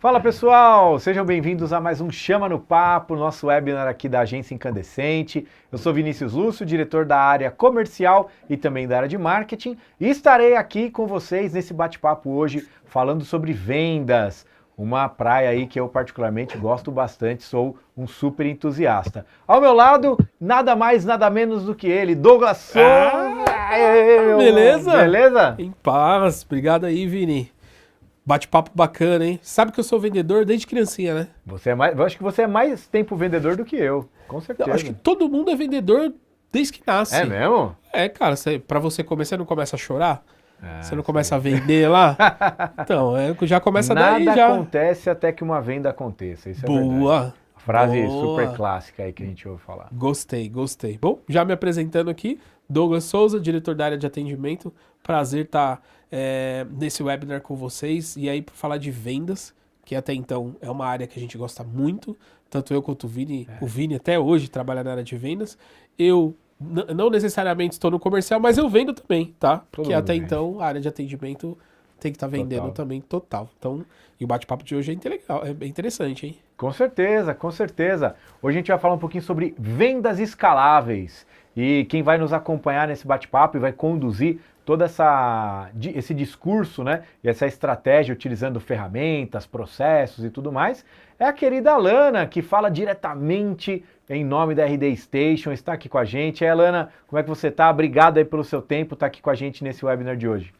Fala pessoal, sejam bem-vindos a mais um Chama no Papo, nosso webinar aqui da Agência Incandescente. Eu sou Vinícius Lúcio, diretor da área comercial e também da área de marketing, e estarei aqui com vocês nesse bate-papo hoje falando sobre vendas, uma praia aí que eu particularmente gosto bastante, sou um super entusiasta. Ao meu lado, nada mais, nada menos do que ele, Douglas Souza. Beleza? Beleza? Em paz. Obrigado aí, Vini. Bate-papo bacana, hein? Sabe que eu sou vendedor desde criancinha, né? Eu acho que você é mais tempo vendedor do que eu, com Eu acho que certeza. todo mundo é vendedor desde que nasce. É mesmo? É, cara, pra você começar, você não começa a chorar? Você não começa Sei. a vender lá? Então, já começa daí Nada já. acontece até que uma venda aconteça, isso é verdade. Boa. Frase super Boa. clássica aí que a gente ouve falar. Gostei, gostei. Bom, já me apresentando aqui, Douglas Souza, diretor da área de atendimento. Prazer estar nesse webinar com vocês. E aí, para falar de vendas, que até então é uma área que a gente gosta muito, tanto eu quanto o Vini até hoje trabalha na área de vendas. Eu não necessariamente estou no comercial, mas eu vendo também, tá? Todo Porque mundo até vende. então a área de atendimento tem que estar vendendo Total. também total. Então, e o bate-papo de hoje é bem interessante, hein? Com certeza, com certeza. Hoje a gente vai falar um pouquinho sobre vendas escaláveis. E quem vai nos acompanhar nesse bate-papo e vai conduzir todo esse discurso, né? E essa estratégia utilizando ferramentas, processos e tudo mais, é a querida Alana, que fala diretamente em nome da RD Station, está aqui com a gente. E aí, Alana, como é que você está? Obrigado aí pelo seu tempo, estar aqui com a gente nesse webinar de hoje.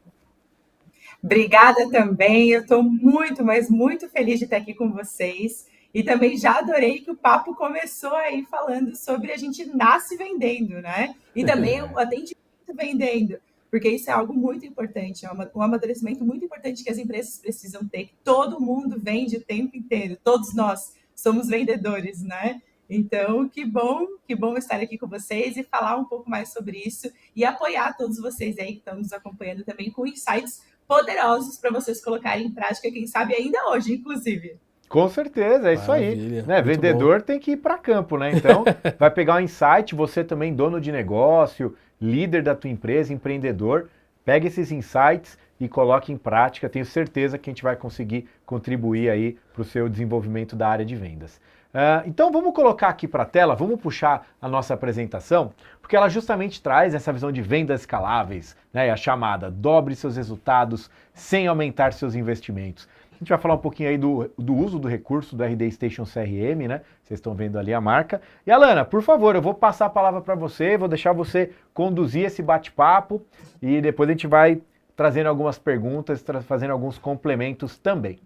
Obrigada também, eu estou muito, mas muito feliz de estar aqui com vocês. E também já adorei que o papo começou aí falando sobre a gente nasce vendendo, né? E também o atendimento vendendo, porque isso é algo muito importante, é um amadurecimento muito importante que as empresas precisam ter, que todo mundo vende o tempo inteiro, todos nós somos vendedores, né? Então, que bom estar aqui com vocês e falar um pouco mais sobre isso e apoiar todos vocês aí que estão nos acompanhando também com insights poderosos para vocês colocarem em prática, quem sabe ainda hoje, inclusive. Com certeza, é isso aí. Maravilha, Né? muito bom. Vendedor tem que ir para campo, né? Então, vai pegar um insight, você também dono de negócio, líder da tua empresa, empreendedor, pega esses insights e coloque em prática. Tenho certeza que a gente vai conseguir contribuir aí para o seu desenvolvimento da área de vendas. Então vamos colocar aqui para a tela, vamos puxar a nossa apresentação, porque ela justamente traz essa visão de vendas escaláveis, né? A chamada dobre seus resultados sem aumentar seus investimentos. A gente vai falar um pouquinho aí do uso do recurso do RD Station CRM, né? Vocês estão vendo ali a marca. E Alana, por favor, eu vou passar a palavra para você, vou deixar você conduzir esse bate-papo e depois a gente vai trazendo algumas perguntas, fazendo alguns complementos também.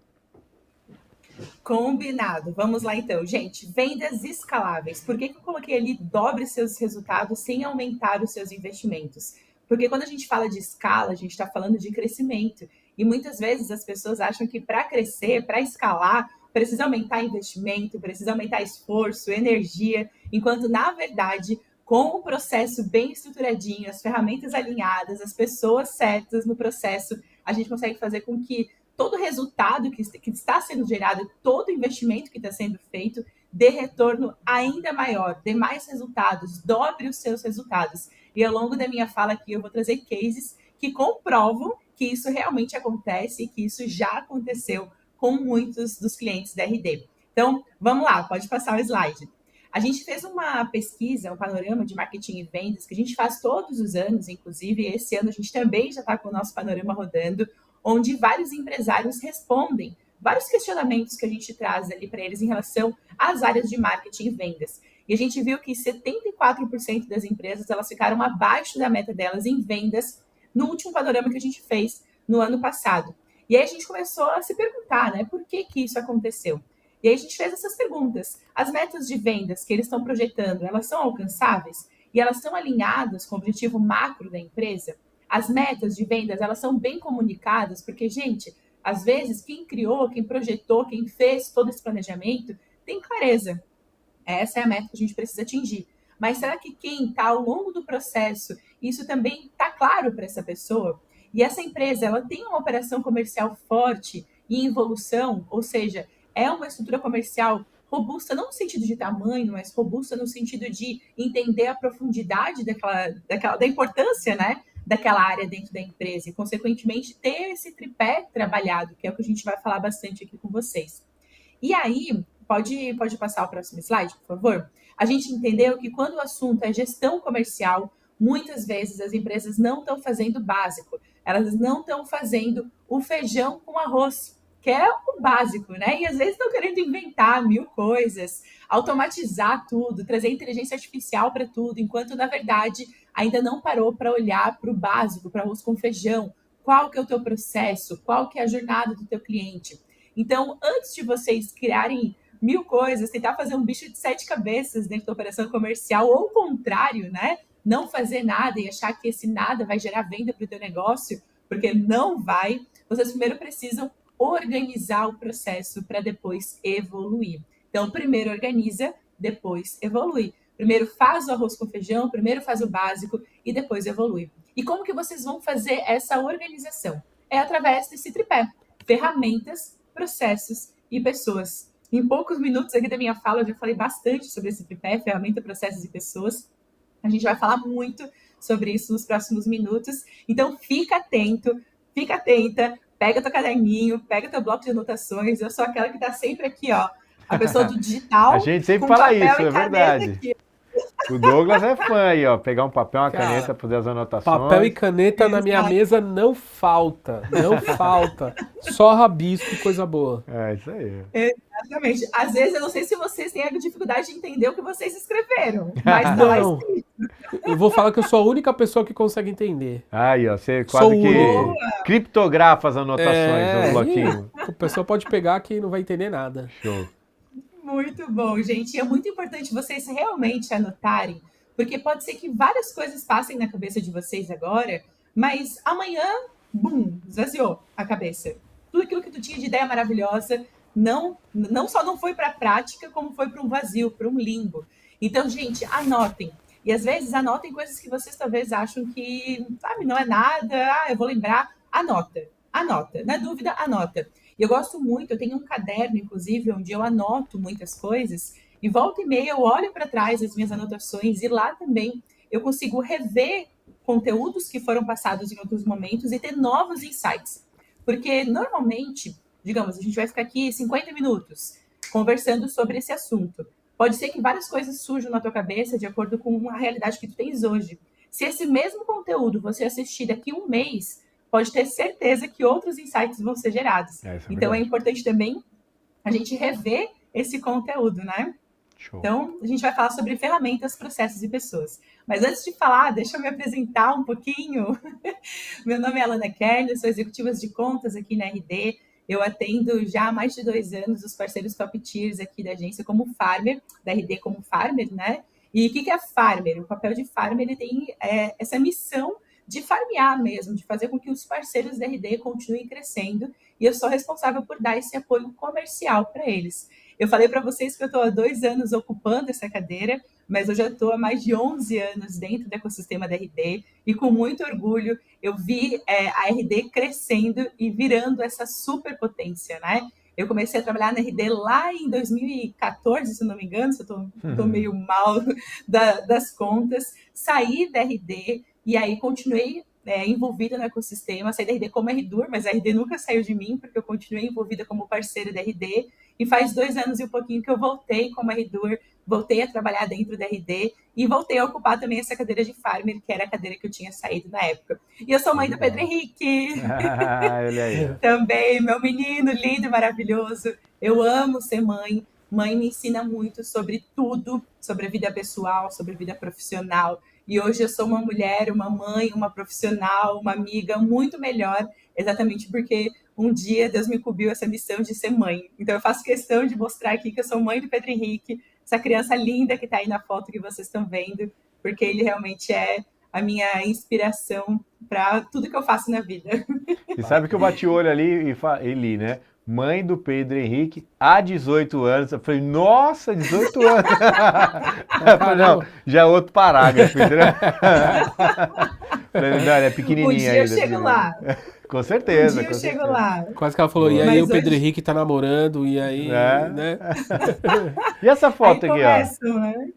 Combinado. Vamos lá então, gente. Vendas escaláveis. Por que eu coloquei ali dobre seus resultados sem aumentar os seus investimentos? Porque quando a gente fala de escala, a gente está falando de crescimento. E muitas vezes as pessoas acham que para crescer, para escalar, precisa aumentar investimento, precisa aumentar esforço, energia, enquanto na verdade, com o processo bem estruturadinho, as ferramentas alinhadas, as pessoas certas no processo, a gente consegue fazer com que todo resultado que está sendo gerado, todo investimento que está sendo feito, dê retorno ainda maior, dê mais resultados, dobre os seus resultados. E ao longo da minha fala aqui, eu vou trazer cases que comprovam que isso realmente acontece e que isso já aconteceu com muitos dos clientes da RD. Então, vamos lá, pode passar o slide. A gente fez uma pesquisa, um panorama de marketing e vendas, que a gente faz todos os anos, inclusive esse ano a gente também já está com o nosso panorama rodando, onde vários empresários respondem vários questionamentos que a gente traz ali para eles em relação às áreas de marketing e vendas. E a gente viu que 74% das empresas elas ficaram abaixo da meta delas em vendas no último panorama que a gente fez no ano passado. E aí a gente começou a se perguntar, né, por que isso aconteceu? E aí a gente fez essas perguntas. As metas de vendas que eles estão projetando, elas são alcançáveis? E elas são alinhadas com o objetivo macro da empresa? As metas de vendas, elas são bem comunicadas, porque, gente, às vezes, quem criou, quem projetou, quem fez todo esse planejamento, tem clareza. Essa é a meta que a gente precisa atingir. Mas será que quem está ao longo do processo, isso também está claro para essa pessoa? E essa empresa, ela tem uma operação comercial forte e em evolução, ou seja, é uma estrutura comercial robusta, não no sentido de tamanho, mas robusta no sentido de entender a profundidade da importância, né, daquela área dentro da empresa e, consequentemente, ter esse tripé trabalhado, que é o que a gente vai falar bastante aqui com vocês. E aí, pode passar o próximo slide, por favor? A gente entendeu que quando o assunto é gestão comercial, muitas vezes as empresas não estão fazendo o básico, elas não estão fazendo o feijão com arroz, que é o básico, né? E às vezes estão querendo inventar mil coisas, automatizar tudo, trazer inteligência artificial para tudo, enquanto na verdade ainda não parou para olhar para o básico, para arroz com feijão, qual que é o teu processo, qual que é a jornada do teu cliente. Então, antes de vocês criarem mil coisas, tentar fazer um bicho de 7 cabeças dentro da operação comercial, ou o contrário, né? Não fazer nada e achar que esse nada vai gerar venda para o teu negócio, porque não vai. Vocês primeiro precisam organizar o processo para depois evoluir. Então, primeiro organiza, depois evolui. Primeiro faz o arroz com feijão, primeiro faz o básico e depois evolui. E como que vocês vão fazer essa organização? É através desse tripé: ferramentas, processos e pessoas. Em poucos minutos aqui da minha fala, eu já falei bastante sobre esse tripé: ferramenta, processos e pessoas. A gente vai falar muito sobre isso nos próximos minutos. Então, fica atento, fica atenta, pega teu caderninho, pega teu bloco de anotações. Eu sou aquela que está sempre aqui, ó, a pessoa do digital, A gente sempre com fala papel isso, e é caneta verdade. aqui. O Douglas é fã aí, ó. Pegar um papel, uma Cara, caneta, fazer as anotações. Papel e caneta na minha Exato. mesa não falta. Não falta. Só rabisco e coisa boa. É isso aí. Exatamente. Às vezes, eu não sei se vocês têm a dificuldade de entender o que vocês escreveram, mas tá lá Não. escrito. Eu vou falar que eu sou a única pessoa que consegue entender. Aí, ó, você Sou quase o que único. criptografa as anotações no É, bloquinho. a pessoa pode pegar que não vai entender nada. Show. Muito bom, gente. E é muito importante vocês realmente anotarem, porque pode ser que várias coisas passem na cabeça de vocês agora, mas amanhã, bum, esvaziou a cabeça. Tudo aquilo que tu tinha de ideia maravilhosa não só não foi para a prática, como foi para um vazio, para um limbo. Então, gente, anotem. E às vezes anotem coisas que vocês talvez acham que, sabe, não é nada, eu vou lembrar. Anota, anota. Na dúvida, anota. E eu gosto muito, eu tenho um caderno, inclusive, onde eu anoto muitas coisas, e volta e meia eu olho para trás as minhas anotações, e lá também eu consigo rever conteúdos que foram passados em outros momentos e ter novos insights. Porque normalmente, digamos, a gente vai ficar aqui 50 minutos conversando sobre esse assunto. Pode ser que várias coisas surjam na tua cabeça de acordo com a realidade que tu tens hoje. Se esse mesmo conteúdo você assistir daqui a um mês, pode ter certeza que outros insights vão ser gerados. É, isso é Então, é verdade. importante também a gente rever esse conteúdo, né? Show. Então, a gente vai falar sobre ferramentas, processos e pessoas. Mas antes de falar, deixa eu me apresentar um pouquinho. Meu nome é Alana Kerner, sou executiva de contas aqui na RD. Eu atendo já há mais de 2 anos os parceiros top tiers aqui da agência como farmer, da RD como farmer, né? E o que é farmer? O papel de farmer, ele tem essa missão de farmear mesmo, de fazer com que os parceiros da RD continuem crescendo, e eu sou responsável por dar esse apoio comercial para eles. Eu falei para vocês que eu estou há 2 anos ocupando essa cadeira, mas eu já estou há mais de 11 anos dentro do ecossistema da RD, e com muito orgulho eu vi a RD crescendo e virando essa superpotência, né? Eu comecei a trabalhar na RD lá em 2014, se não me engano, se eu estou meio mal das contas, saí da RD e aí continuei envolvida no ecossistema, saí da RD como RDUR, mas a RD nunca saiu de mim, porque eu continuei envolvida como parceira da RD, e faz 2 anos e um pouquinho que eu voltei como RDUR, voltei a trabalhar dentro da RD, e voltei a ocupar também essa cadeira de farmer, que era a cadeira que eu tinha saído na época. E eu sou mãe do Pedro Henrique. Olha aí. Também, meu menino lindo e maravilhoso. Eu amo ser mãe. Mãe me ensina muito sobre tudo, sobre a vida pessoal, sobre a vida profissional. E hoje eu sou uma mulher, uma mãe, uma profissional, uma amiga muito melhor, exatamente porque um dia Deus me incumbiu essa missão de ser mãe. Então eu faço questão de mostrar aqui que eu sou mãe do Pedro Henrique, essa criança linda que está aí na foto que vocês estão vendo, porque ele realmente é a minha inspiração para tudo que eu faço na vida. E sabe que eu bati o olho ali e li, né? Mãe do Pedro Henrique, há 18 anos. Eu falei, nossa, 18 anos. Eu falei, não, já é outro parágrafo, entendeu? Falei, não, é pequenininha ainda. Um dia eu chego lá. Com certeza. Um dia eu chego lá. Quase que ela falou, e aí Mas o Pedro hoje... Henrique tá namorando, e aí, né? E essa foto aí aqui, começo, ó? né?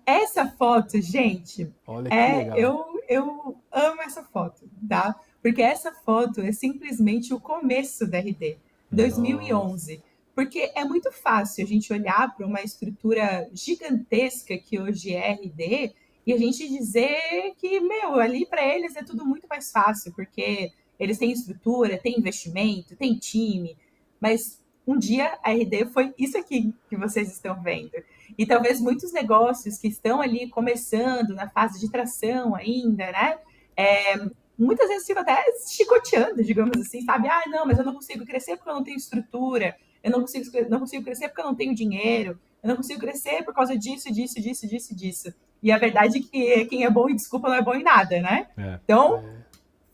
Essa foto, gente, Olha que legal. eu amo essa foto, tá? Porque essa foto é simplesmente o começo da RD, 2011. Porque é muito fácil a gente olhar para uma estrutura gigantesca que hoje é RD e a gente dizer que, meu, ali para eles é tudo muito mais fácil, porque eles têm estrutura, têm investimento, têm time, mas um dia a RD foi isso aqui que vocês estão vendo. E talvez muitos negócios que estão ali começando, na fase de tração ainda, né? Muitas vezes ficam até chicoteando, digamos assim, sabe? Ah, não, mas eu não consigo crescer porque eu não tenho estrutura, eu não consigo crescer porque eu não tenho dinheiro, eu não consigo crescer por causa disso, disso, disso, disso, disso. E a verdade é que quem é bom em desculpa não é bom em nada, né? Então,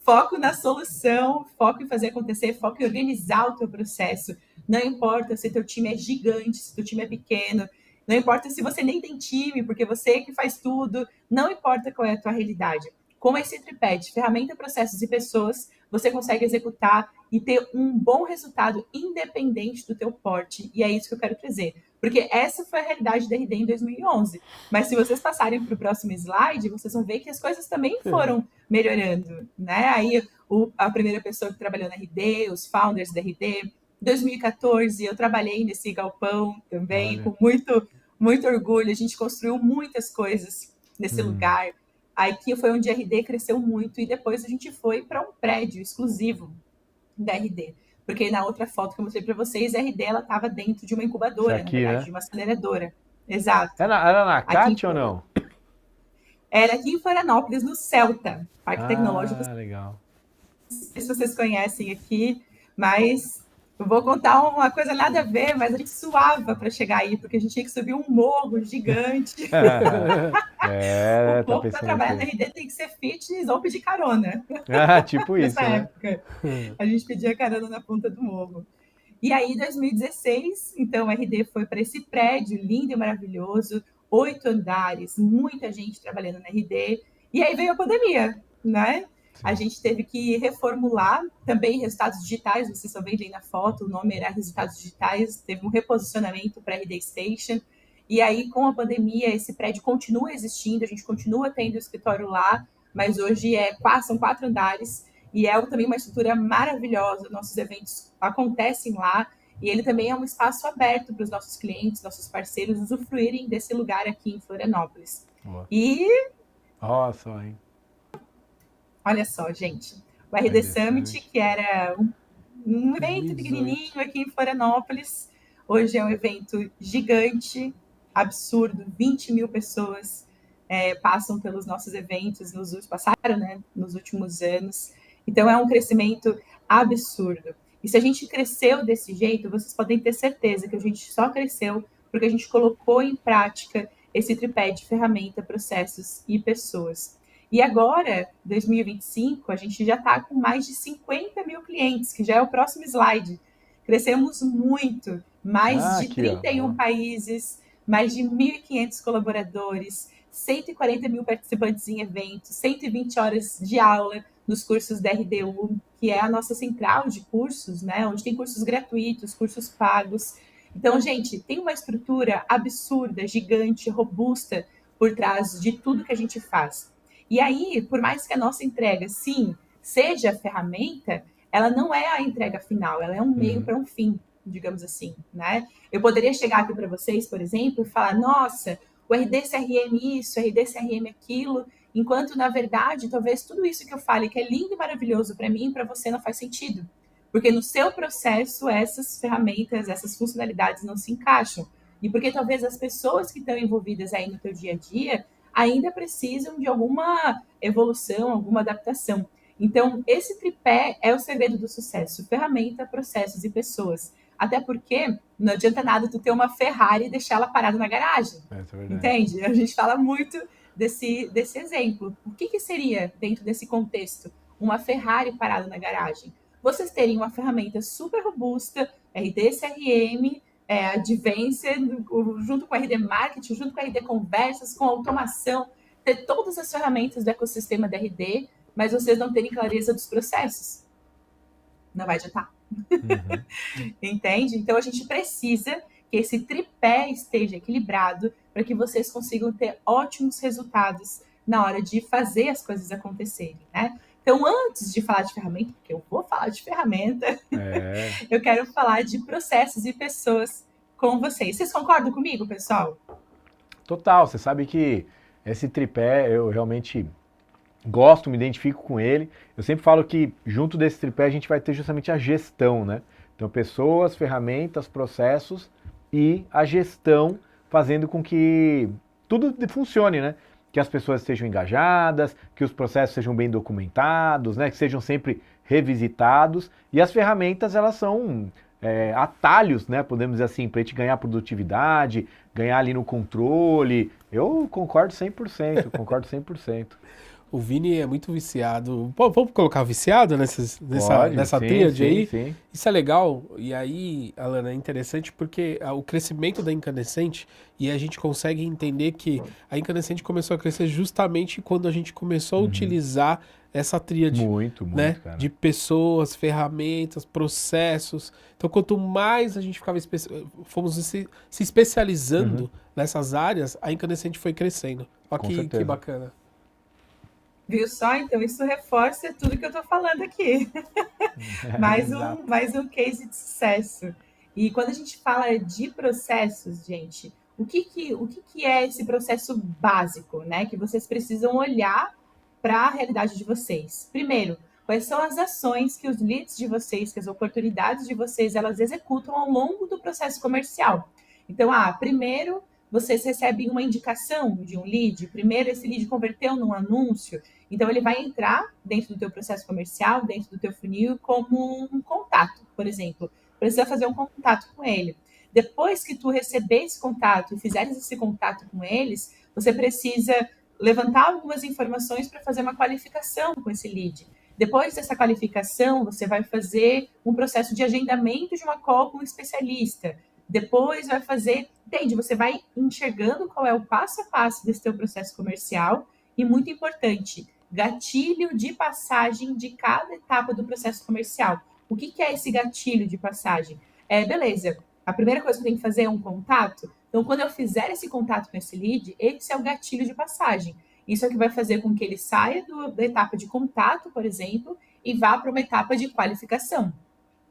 foco na solução, foco em fazer acontecer, foco em organizar o teu processo. Não importa se teu time é gigante, se teu time é pequeno, não importa se você nem tem time, porque você que faz tudo, não importa qual é a tua realidade. Com esse tripé de ferramenta, processos e pessoas, você consegue executar e ter um bom resultado independente do teu porte. E é isso que eu quero trazer. Porque essa foi a realidade da RD em 2011. Mas se vocês passarem para o próximo slide, vocês vão ver que as coisas também foram melhorando, né? Aí a primeira pessoa que trabalhou na RD, os founders da RD. Em 2014 eu trabalhei nesse galpão também, com muito orgulho. A gente construiu muitas coisas nesse lugar. Aqui foi onde a RD cresceu muito e depois a gente foi para um prédio exclusivo da RD. Porque na outra foto que eu mostrei para vocês, a RD ela estava dentro de uma incubadora, aqui, na verdade, né? de uma aceleradora. Exato. Era na CAT ou não? Era aqui em Florianópolis, no Celta, Parque Tecnológico. Legal. Não sei se vocês conhecem aqui, mas eu vou contar uma coisa nada a ver, mas a gente suava para chegar aí, porque a gente tinha que subir um morro gigante. O Tá povo para pensando trabalhar na aqui. RD tem que ser fitness ou pedir carona. Tipo isso, Nessa né? época, a gente pedia carona na ponta do morro. E aí, em 2016, então, a RD foi para esse prédio lindo e maravilhoso, 8 andares, muita gente trabalhando na RD. E aí veio a pandemia, né? Sim. A gente teve que reformular também resultados digitais, vocês estão vendo aí na foto, o nome era Resultados Digitais, teve um reposicionamento para a RD Station. E aí, com a pandemia, esse prédio continua existindo, a gente continua tendo o escritório lá, mas hoje são 4 andares, e é também uma estrutura maravilhosa. Nossos eventos acontecem lá e ele também é um espaço aberto para os nossos clientes, nossos parceiros usufruírem desse lugar aqui em Florianópolis. Boa. E Nossa, hein? Olha só, gente, o RD Summit, que era um evento 2018. pequenininho aqui em Florianópolis, hoje é um evento gigante, absurdo, 20 mil pessoas passam pelos nossos eventos, passaram, né, nos últimos anos. Então, é um crescimento absurdo. E se a gente cresceu desse jeito, vocês podem ter certeza que a gente só cresceu porque a gente colocou em prática esse tripé de ferramenta, processos e pessoas. E agora, 2025, a gente já está com mais de 50 mil clientes, que já é o próximo slide. Crescemos muito, mais de 31 países, mais de 1.500 colaboradores, 140 mil participantes em eventos, 120 horas de aula nos cursos da RDU, que é a nossa central de cursos, né? Onde tem cursos gratuitos, cursos pagos. Então, gente, tem uma estrutura absurda, gigante, robusta por trás de tudo que a gente faz. E aí, por mais que a nossa entrega, sim, seja a ferramenta, ela não é a entrega final, ela é um meio para um fim, digamos assim, né? Eu poderia chegar aqui para vocês, por exemplo, e falar, nossa, o RD CRM isso, o RD CRM aquilo, enquanto, na verdade, talvez tudo isso que eu fale, que é lindo e maravilhoso para mim, para você não faz sentido. Porque no seu processo, essas ferramentas, essas funcionalidades não se encaixam. E porque talvez as pessoas que estão envolvidas aí no teu dia a dia ainda precisam de alguma evolução, alguma adaptação. Então, esse tripé é o segredo do sucesso: ferramenta, processos e pessoas. Até porque não adianta nada tu ter uma Ferrari e deixar ela parada na garagem. Entende? A gente fala muito desse exemplo. O que seria, dentro desse contexto, uma Ferrari parada na garagem? Vocês terem uma ferramenta super robusta, RD CRM, Advanced, junto com a RD Marketing, junto com a RD Conversas, com automação, ter todas as ferramentas do ecossistema da RD, mas vocês não terem clareza dos processos. Não vai adiantar. Entende? Então, a gente precisa que esse tripé esteja equilibrado para que vocês consigam ter ótimos resultados na hora de fazer as coisas acontecerem, né? Então, antes de falar de ferramenta, porque eu vou falar de ferramenta, eu quero falar de processos e pessoas com vocês. Vocês concordam comigo, pessoal? Total, você sabe que esse tripé eu realmente gosto, me identifico com ele. Eu sempre falo que junto desse tripé a gente vai ter justamente a gestão, né? Então, pessoas, ferramentas, processos e a gestão fazendo com que tudo funcione, né? Que as pessoas estejam engajadas, que os processos sejam bem documentados, né? Que sejam sempre revisitados. E as ferramentas, elas são atalhos, né? Podemos dizer assim, para a gente ganhar produtividade, ganhar ali no controle. Eu concordo 100%, concordo 100%. O Vini é muito viciado. Pô, vamos colocar viciado nessa Sim, tríade sim, aí? sim. Isso é legal. E aí, Alana, é interessante porque o crescimento da Incandescente, e a gente consegue entender que a Incandescente começou a crescer justamente quando a gente começou a utilizar essa tríade, Muito, né? cara. De pessoas, ferramentas, processos. Então, quanto mais a gente fomos se especializando nessas áreas, a Incandescente foi crescendo. Olha Com que certeza. bacana. Viu só? Então, isso reforça tudo que eu estou falando aqui. Exato. Mais um case de sucesso. E quando a gente fala de processos, gente, o que é esse processo básico, né? Que vocês precisam olhar para a realidade de vocês. Primeiro, quais são as ações que os leads de vocês, que as oportunidades de vocês, elas executam ao longo do processo comercial. Então, primeiro vocês recebem uma indicação de um lead, primeiro esse lead converteu num anúncio, então ele vai entrar dentro do teu processo comercial, dentro do teu funil, como um contato, por exemplo. Precisa fazer um contato com ele. Depois que tu receber esse contato e fizeres esse contato com eles, você precisa levantar algumas informações para fazer uma qualificação com esse lead. Depois dessa qualificação, você vai fazer um processo de agendamento de uma call com um especialista. Depois vai fazer, entende? Você vai enxergando qual é o passo a passo desse teu processo comercial e, muito importante, gatilho de passagem de cada etapa do processo comercial. O que é esse gatilho de passagem? Beleza, a primeira coisa que eu tenho que fazer é um contato. Então, quando eu fizer esse contato com esse lead, esse é o gatilho de passagem. Isso é o que vai fazer com que ele saia da etapa de contato, por exemplo, e vá para uma etapa de qualificação.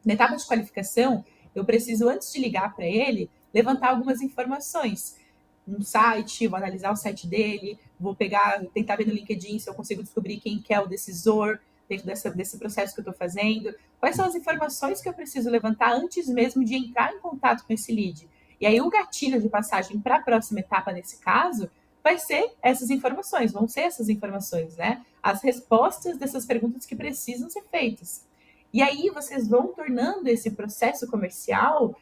Na etapa de qualificação, eu preciso, antes de ligar para ele, levantar algumas informações. Um site, vou analisar o site dele, vou tentar ver no LinkedIn se eu consigo descobrir quem que é o decisor dentro desse processo que eu estou fazendo. Quais são as informações que eu preciso levantar antes mesmo de entrar em contato com esse lead? E aí o gatilho de passagem para a próxima etapa, nesse caso, vai ser essas informações, vão ser essas informações, né? As respostas dessas perguntas que precisam ser feitas. E aí vocês vão tornando esse processo comercial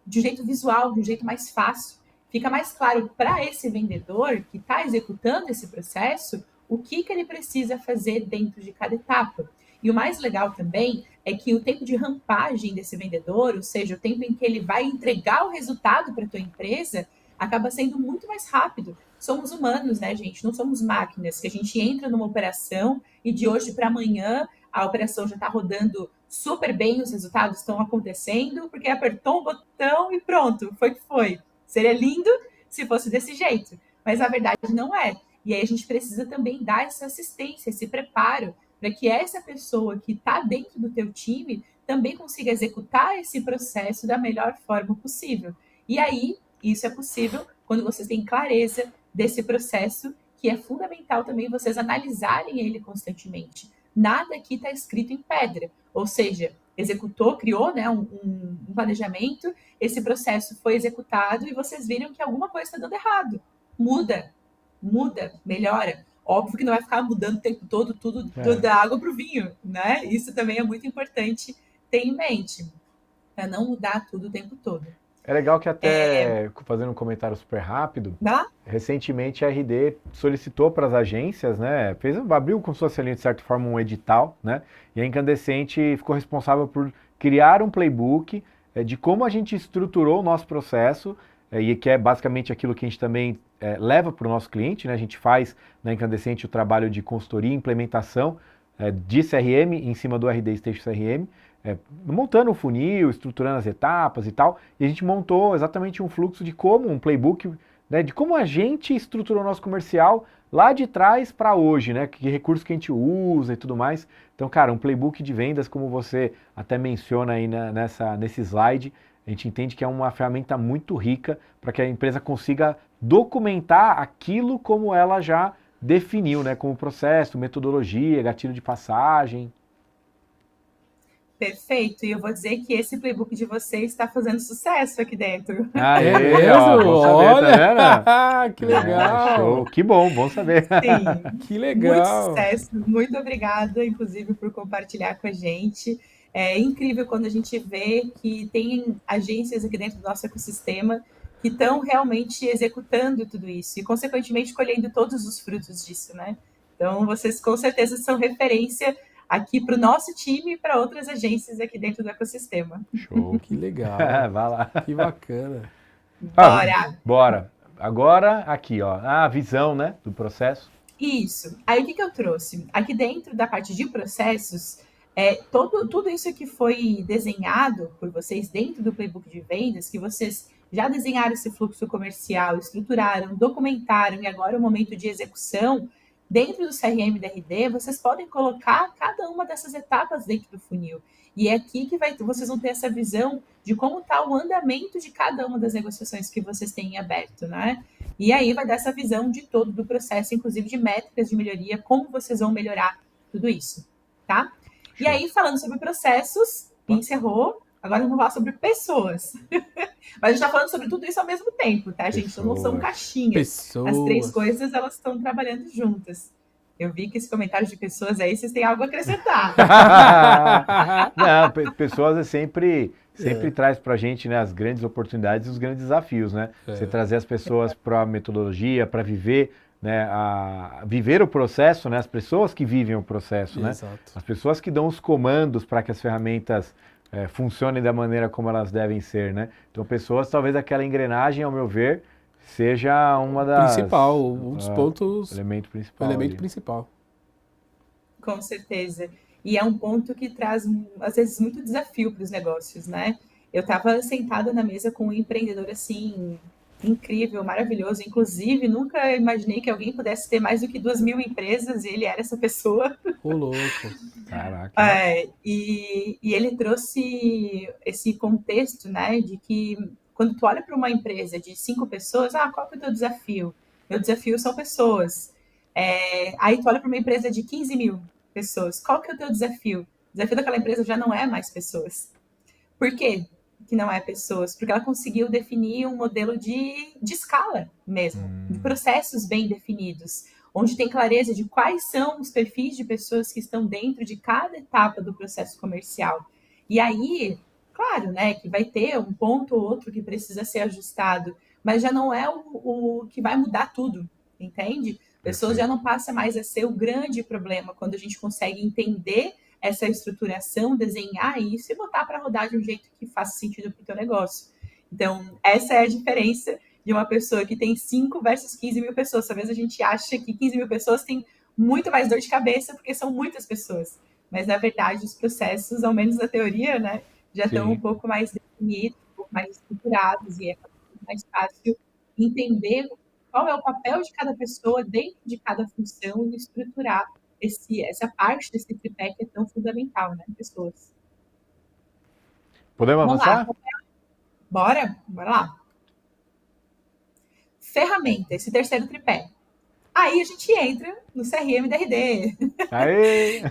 de um jeito visual, de um jeito mais fácil. Fica mais claro para esse vendedor que está executando esse processo o que ele precisa fazer dentro de cada etapa. E o mais legal também é que o tempo de rampagem desse vendedor, ou seja, o tempo em que ele vai entregar o resultado para a tua empresa, acaba sendo muito mais rápido. Somos humanos, né, gente? Não somos máquinas, que a gente entra numa operação e de hoje para amanhã a operação já está rodando super bem, os resultados estão acontecendo, porque apertou um botão e pronto, foi que foi. Seria lindo se fosse desse jeito, mas a verdade não é. E aí a gente precisa também dar essa assistência, esse preparo, para que essa pessoa que está dentro do teu time também consiga executar esse processo da melhor forma possível. E aí, isso é possível quando vocês têm clareza desse processo, que é fundamental também vocês analisarem ele constantemente. Nada aqui está escrito em pedra, ou seja, executou, criou, né, um planejamento, esse processo foi executado e vocês viram que alguma coisa está dando errado. Muda, melhora. Óbvio que não vai ficar mudando o tempo todo tudo da água para o vinho, né? Isso também é muito importante ter em mente, para não mudar tudo o tempo todo. É legal que até, fazendo um comentário super rápido, recentemente a RD solicitou para as agências, né, abriu como se fosse ali, de certa forma, um edital, né, e a Incandescente ficou responsável por criar um playbook de como a gente estruturou o nosso processo, e que é basicamente aquilo que a gente também leva para o nosso cliente, né, a gente faz na Incandescente o trabalho de consultoria e implementação de CRM em cima do RD Station CRM, montando o funil, estruturando as etapas e tal, e a gente montou exatamente um fluxo de como, um playbook né, de como a gente estruturou o nosso comercial lá de trás para hoje, né? Que recursos que a gente usa e tudo mais. Então, cara, um playbook de vendas, como você até menciona aí nesse slide, a gente entende que é uma ferramenta muito rica para que a empresa consiga documentar aquilo como ela já definiu, né? Como processo, metodologia, gatilho de passagem. Perfeito. E eu vou dizer que esse playbook de vocês está fazendo sucesso aqui dentro. É Aê, mesmo? ó, bom saber, Olha! tá vendo? Que É, show, legal! que bom saber. Sim, Que muito legal! sucesso. Muito obrigada, inclusive, por compartilhar com a gente. É incrível quando a gente vê que tem agências aqui dentro do nosso ecossistema que estão realmente executando tudo isso e, consequentemente, colhendo todos os frutos disso, né? Então, vocês com certeza são referência aqui para o nosso time e para outras agências aqui dentro do ecossistema. Show. Que legal! Vai lá. Que bacana! Ah, Bora! bora. Agora, aqui, ó, a visão, né, do processo. Isso. Aí o que eu trouxe? Aqui dentro da parte de processos, tudo isso que foi desenhado por vocês dentro do playbook de vendas, que vocês já desenharam esse fluxo comercial, estruturaram, documentaram e agora é o momento de execução, dentro do CRM da RD, vocês podem colocar cada uma dessas etapas dentro do funil. E é aqui que vocês vão ter essa visão de como está o andamento de cada uma das negociações que vocês têm em aberto, né? E aí vai dar essa visão de todo do processo, inclusive de métricas de melhoria, como vocês vão melhorar tudo isso, tá? E Show. aí, falando sobre processos, encerrou. Agora vamos falar sobre pessoas. Mas a gente está falando sobre tudo isso ao mesmo tempo, tá, gente? Então não são Pessoas. caixinhas. As três Pessoas. coisas, elas estão trabalhando juntas. Eu vi que esse comentário de pessoas aí, vocês têm algo a acrescentar. Não, pessoas sempre traz pra gente, né, as grandes oportunidades e os grandes desafios, né? Você trazer as pessoas para a metodologia, para viver, né, viver o processo, né? As pessoas que vivem o processo, né? Exato. As pessoas que dão os comandos para que as ferramentas funcionem da maneira como elas devem ser, né? Então, pessoas, talvez aquela engrenagem, ao meu ver, seja uma das... Principal, um dos pontos, elemento o principal. elemento ali. principal. Com certeza. E é um ponto que traz, às vezes, muito desafio para os negócios, né? Eu estava sentada na mesa com um empreendedor, assim, incrível, maravilhoso. Inclusive, nunca imaginei que alguém pudesse ter mais do que 2.000 empresas e ele era essa pessoa. Ô, louco. Caraca. E ele trouxe esse contexto, né, de que quando tu olha para uma empresa de 5 pessoas, qual que é o teu desafio? Meu desafio são pessoas. Aí tu olha para uma empresa de 15.000 pessoas, qual que é o teu desafio? O desafio daquela empresa já não é mais pessoas. Por quê que não é pessoas? Porque ela conseguiu definir um modelo de escala mesmo, de processos bem definidos, onde tem clareza de quais são os perfis de pessoas que estão dentro de cada etapa do processo comercial. E aí, claro, né, que vai ter um ponto ou outro que precisa ser ajustado, mas já não é o que vai mudar tudo, entende? Pessoas já não passa mais a ser o grande problema quando a gente consegue entender essa estruturação, desenhar isso e botar para rodar de um jeito que faça sentido para o teu negócio. Então, essa é a diferença de uma pessoa que tem 5 versus 15.000 pessoas. Talvez a gente ache que 15.000 pessoas têm muito mais dor de cabeça porque são muitas pessoas. Mas, na verdade, os processos, ao menos na teoria, né, já estão um pouco mais definidos, um pouco mais estruturados e é mais fácil entender qual é o papel de cada pessoa dentro de cada função e estruturar essa parte desse tripé que é tão fundamental, né, pessoas. Podemos Vamos avançar? lá. Bora lá. Ferramenta, esse terceiro tripé. Aí a gente entra no CRM da RD. Aê!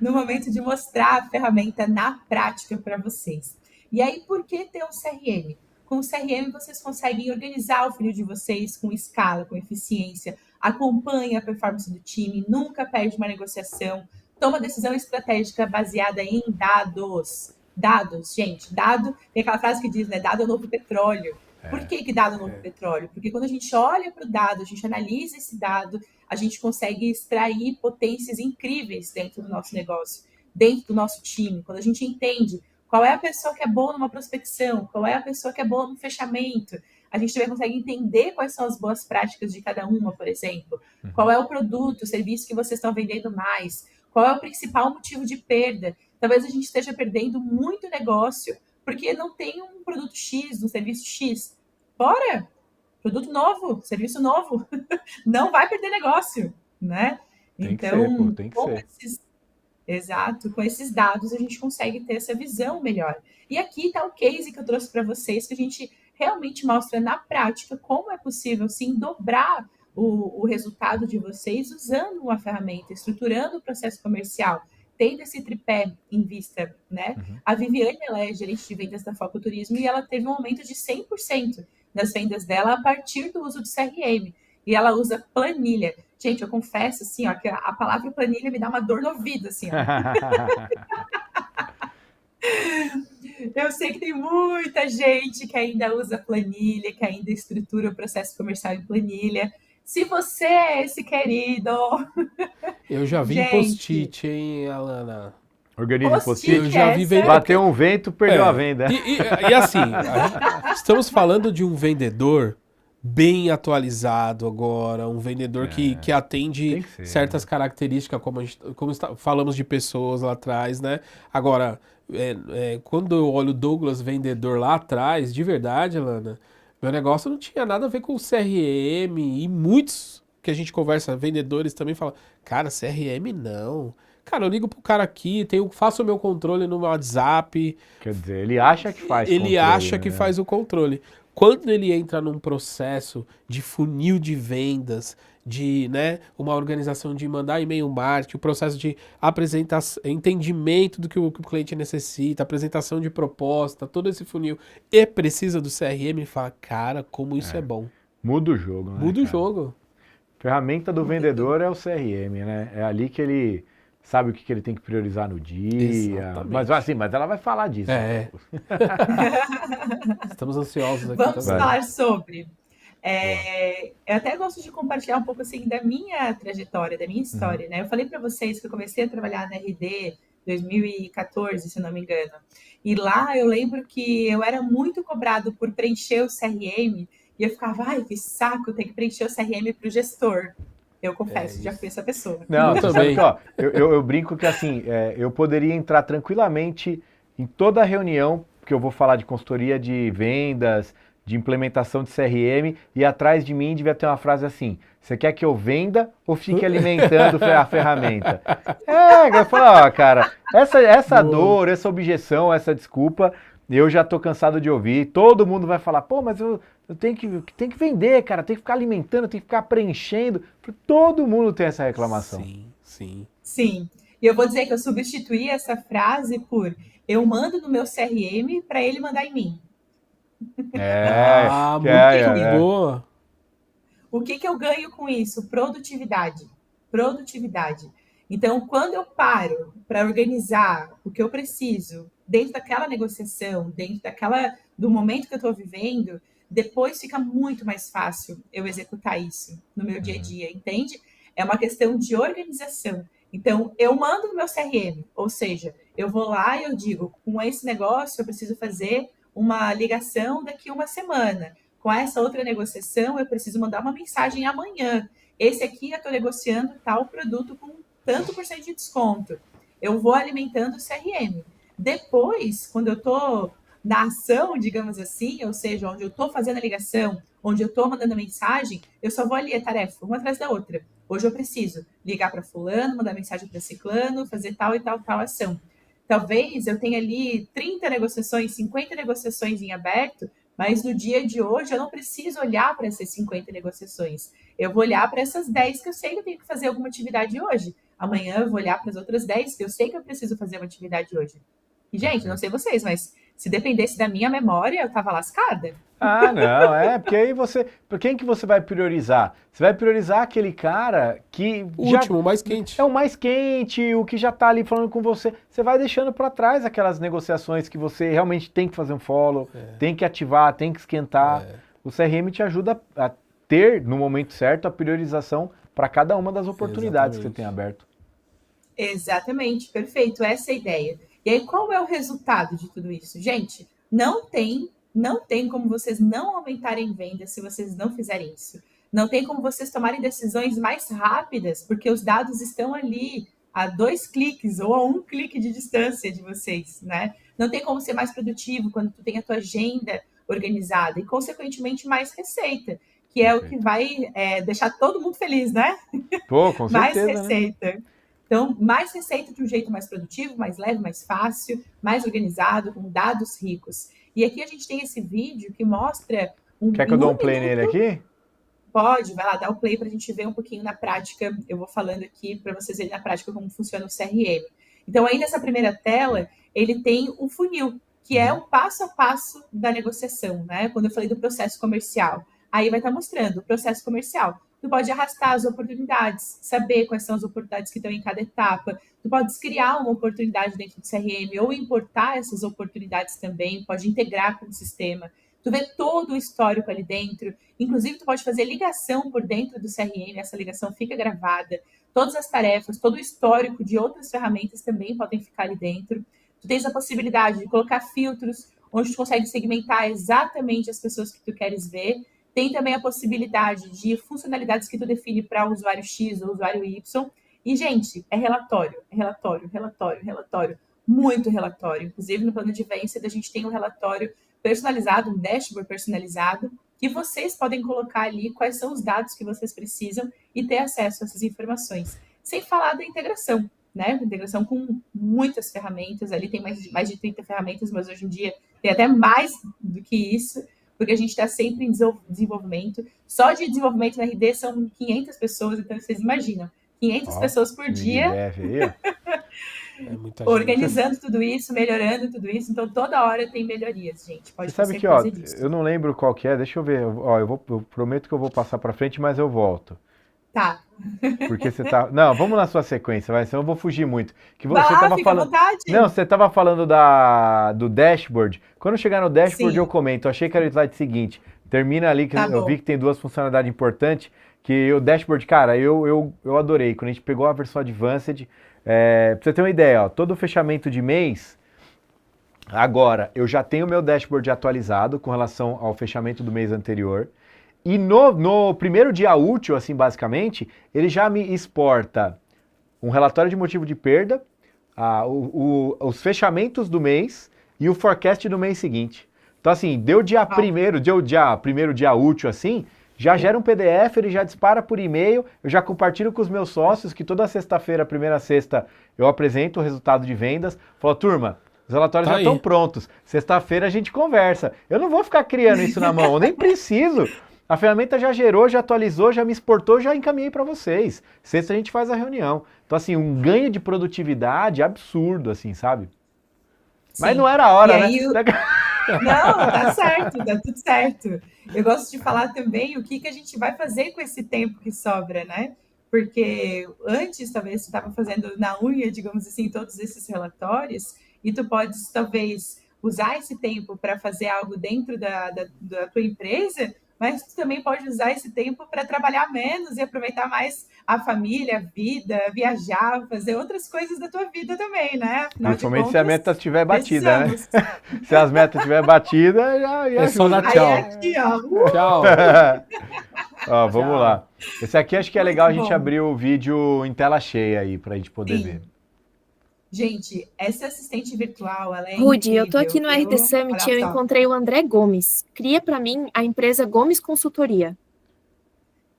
No momento de mostrar a ferramenta na prática para vocês. E aí, por que ter um CRM? Com o CRM, vocês conseguem organizar o funil de vocês com escala, com eficiência, acompanha a performance do time, nunca perde uma negociação, toma decisão estratégica baseada em dados. Dados, gente, dado, tem aquela frase que diz, né, dado é o novo petróleo. Por que dado é o novo petróleo? Porque quando a gente olha para o dado, a gente analisa esse dado, a gente consegue extrair potências incríveis dentro do nosso negócio, dentro do nosso time. Quando a gente entende qual é a pessoa que é boa numa prospecção, qual é a pessoa que é boa no fechamento, a gente também consegue entender quais são as boas práticas de cada uma, por exemplo. Qual é o produto, o serviço que vocês estão vendendo mais, qual é o principal motivo de perda. Talvez a gente esteja perdendo muito negócio porque não tem um produto X, um serviço X. bora! Produto novo, serviço novo, não vai perder negócio, né? Tem que ser, pô, Então, tem que com ser. exato, com esses dados a gente consegue ter essa visão melhor. E aqui está o case que eu trouxe para vocês, que a gente realmente mostra na prática como é possível, sim, dobrar o resultado de vocês usando uma ferramenta, estruturando o processo comercial, tendo esse tripé em vista, né? Uhum. A Viviane, ela é gerente de vendas da Foco Turismo e ela teve um aumento de 100% das vendas dela a partir do uso do CRM. E ela usa planilha. Gente, eu confesso, assim, ó, que a palavra planilha me dá uma dor no ouvido, assim, ó. Eu sei que tem muita gente que ainda usa planilha, que ainda estrutura o processo comercial em planilha. Se você é esse querido, Eu já vi em gente, post-it, hein, Alana? Organize post-it Eu post-it. já vi essa, Bateu um vento, perdeu a venda. E assim, estamos falando de um vendedor bem atualizado agora, um vendedor que atende Tem que ser, certas né? características, falamos de pessoas lá atrás, né? Agora, quando eu olho o Douglas vendedor lá atrás, de verdade, Alana, meu negócio não tinha nada a ver com CRM e muitos que a gente conversa, vendedores também falam, cara, CRM não. Cara, eu ligo pro cara aqui, faço o meu controle no WhatsApp, Quer dizer, ele acha que faz ele controle, acha que né? faz o controle. Quando ele entra num processo de funil de vendas, de, né, uma organização de mandar e-mail marketing, o processo de apresentação, entendimento do que o cliente necessita, apresentação de proposta, todo esse funil, e precisa do CRM, ele fala, cara, como isso é bom. Muda o jogo, né, Muda o cara? jogo. Ferramenta do muda tudo. vendedor é o CRM, né? É ali que ele sabe o que ele tem que priorizar no dia. Mas Exatamente. assim, mas ela vai falar disso. É, estamos ansiosos aqui Vamos também. Vai. falar sobre. Boa. Eu até gosto de compartilhar um pouco assim da minha trajetória, da minha Uhum. história, né? Eu falei para vocês que eu comecei a trabalhar na RD 2014, se não me engano. E lá eu lembro que eu era muito cobrado por preencher o CRM e eu ficava, ai, que saco, tem que preencher o CRM para o gestor. Eu É confesso, já fui isso. essa pessoa. Não, Eu você sabe que, também. ó, eu brinco que assim, eu poderia entrar tranquilamente em toda reunião, porque eu vou falar de consultoria de vendas, de implementação de CRM, e atrás de mim devia ter uma frase assim: você quer que eu venda ou fique alimentando a ferramenta? Eu falo, ó, cara, essa Boa. dor, essa objeção, essa desculpa, eu já tô cansado de ouvir. Todo mundo vai falar, pô, mas eu tenho que vender, cara, tem que ficar alimentando, tem que ficar preenchendo. Todo mundo tem essa reclamação. Sim, sim. Sim. E eu vou dizer que eu substituí essa frase por eu mando no meu CRM para ele mandar em mim. É, Ah, que O que muito que boa. O que que eu ganho com isso? Produtividade. Produtividade. Então, quando eu paro para organizar o que eu preciso dentro daquela negociação, dentro do momento que eu estou vivendo, depois fica muito mais fácil eu executar isso no meu dia a Uhum. dia, entende? É uma questão de organização. Então, eu mando no meu CRM, ou seja, eu vou lá e eu digo, com esse negócio eu preciso fazer uma ligação daqui uma semana. Com essa outra negociação, eu preciso mandar uma mensagem amanhã. Esse aqui eu estou negociando tal produto com tanto por cento de desconto. Eu vou alimentando o CRM. Depois, quando eu estou na ação, digamos assim, ou seja, onde eu estou fazendo a ligação, onde eu estou mandando a mensagem, eu só vou ali a tarefa, uma atrás da outra. Hoje eu preciso ligar para fulano, mandar mensagem para ciclano, fazer tal e tal, tal ação. Talvez eu tenha ali 30 negociações, 50 negociações em aberto, mas no dia de hoje eu não preciso olhar para essas 50 negociações. Eu vou olhar para essas 10 que eu sei que eu tenho que fazer alguma atividade hoje. Amanhã eu vou olhar para as outras 10 que eu sei que eu preciso fazer uma atividade hoje. E, gente, não Perfeito. sei vocês, mas se dependesse da minha memória, eu tava lascada. Ah, não, porque aí por quem que você vai priorizar? Você vai priorizar aquele cara que O já último, o mais é quente. o mais quente, o que já tá ali falando com você. Você vai deixando para trás aquelas negociações que você realmente tem que fazer um follow, tem que ativar, tem que esquentar. O CRM te ajuda a ter, no momento certo, a priorização para cada uma das oportunidades que você Exatamente. tem aberto. Exatamente, perfeito, essa é a ideia. E aí, qual é o resultado de tudo isso? Gente, não tem como vocês não aumentarem vendas se vocês não fizerem isso. Não tem como vocês tomarem decisões mais rápidas, porque os dados estão ali a 2 cliques ou a 1 clique de distância de vocês, né? Não tem como ser mais produtivo quando tu tem a tua agenda organizada e, consequentemente, mais receita, que é o que Perfeito. vai deixar todo mundo feliz, né? Pô, com Mais certeza, né? receita. Então, mais receita de um jeito mais produtivo, mais leve, mais fácil, mais organizado, com dados ricos. E aqui a gente tem esse vídeo que mostra Quer que eu em dou um um play nele minuto. aqui? Pode, vai lá, dá o play para a gente ver um pouquinho na prática. Eu vou falando aqui para vocês verem na prática como funciona o CRM. Então, aí nessa primeira tela, ele tem o funil, que é o passo a passo da negociação, né? Quando eu falei do processo comercial. Aí vai estar mostrando o processo comercial. Tu pode arrastar as oportunidades, saber quais são as oportunidades que estão em cada etapa. Tu pode criar uma oportunidade dentro do CRM ou importar essas oportunidades também, pode integrar com o sistema. Tu vê todo o histórico ali dentro. Inclusive, tu pode fazer ligação por dentro do CRM, essa ligação fica gravada. Todas as tarefas, todo o histórico de outras ferramentas também podem ficar ali dentro. Tu tens a possibilidade de colocar filtros, onde tu consegue segmentar exatamente as pessoas que tu queres ver. Tem também a possibilidade de funcionalidades que tu define para o usuário X ou usuário Y. E, gente, é relatório, relatório, relatório, relatório. Muito relatório. Inclusive, no plano de Venced, a gente tem um relatório personalizado, um dashboard personalizado, que vocês podem colocar ali quais são os dados que vocês precisam e ter acesso a essas informações. Sem falar da integração, né? Integração com muitas ferramentas, ali tem mais de 30 ferramentas, mas hoje em dia tem até mais do que isso, porque a gente está sempre em desenvolvimento. Só de desenvolvimento na RD são 500 pessoas, então vocês imaginam, 500 Ó, pessoas por time de dia dev aí, ó. É muita gente. organizando tudo isso, melhorando tudo isso. Então, toda hora tem melhorias, gente. Você Pode ter sabe que, ó, certeza disso. eu não lembro qual que é, deixa eu ver, ó, eu prometo que eu vou passar pra frente, mas eu volto. Tá. Porque você tá. Não, vamos na sua sequência, vai, senão eu vou fugir muito. Que Vai você lá, tava fica à falando. vontade. Não, você tava falando do dashboard. Quando chegar no dashboard Sim. eu comento. Eu achei que era o slide seguinte. Termina ali, que Tá eu bom. vi que tem duas funcionalidades importantes. Que o dashboard, cara, eu adorei. Quando a gente pegou a versão Advanced, pra você ter uma ideia, ó, todo fechamento de mês. Agora, eu já tenho o meu dashboard atualizado com relação ao fechamento do mês anterior. E no primeiro dia útil, assim, basicamente, ele já me exporta um relatório de motivo de perda, os fechamentos do mês e o forecast do mês seguinte. Então, assim, deu primeiro dia útil, assim, já gera um PDF, ele já dispara por e-mail, eu já compartilho com os meus sócios, que toda sexta-feira, primeira sexta, eu apresento o resultado de vendas. Falo, turma, os relatórios Tá já aí. estão prontos. Sexta-feira a gente conversa. Eu não vou ficar criando isso na mão, eu nem preciso. A ferramenta já gerou, já atualizou, já me exportou, já encaminhei para vocês. Sexta a gente faz a reunião. Então, assim, um ganho de produtividade absurdo, assim, sabe? Mas Sim. não era a hora, E aí, né? Não, tá certo, tá tudo certo. Eu gosto de falar também o que a gente vai fazer com esse tempo que sobra, né? Porque antes, talvez, você estava fazendo na unha, digamos assim, todos esses relatórios, e tu podes, talvez, usar esse tempo para fazer algo dentro da tua empresa, mas tu também pode usar esse tempo para trabalhar menos e aproveitar mais a família, a vida, viajar, fazer outras coisas da tua vida também, né? Afinal de Principalmente se a contas, meta estiver batida, né? precisamos. Se as metas estiverem batidas, já É só ajuda. dar Aí tchau. é aqui, ó. Tchau. Ó, vamos Tchau. lá. Esse aqui acho que é Muito legal a gente bom. abrir o vídeo em tela cheia aí, pra gente poder Sim. ver. Gente, essa assistente virtual, ela é Rudy, eu tô aqui incrível, no RD viu? Summit e Olha eu só. encontrei o André Gomes. Cria pra mim a empresa Gomes Consultoria.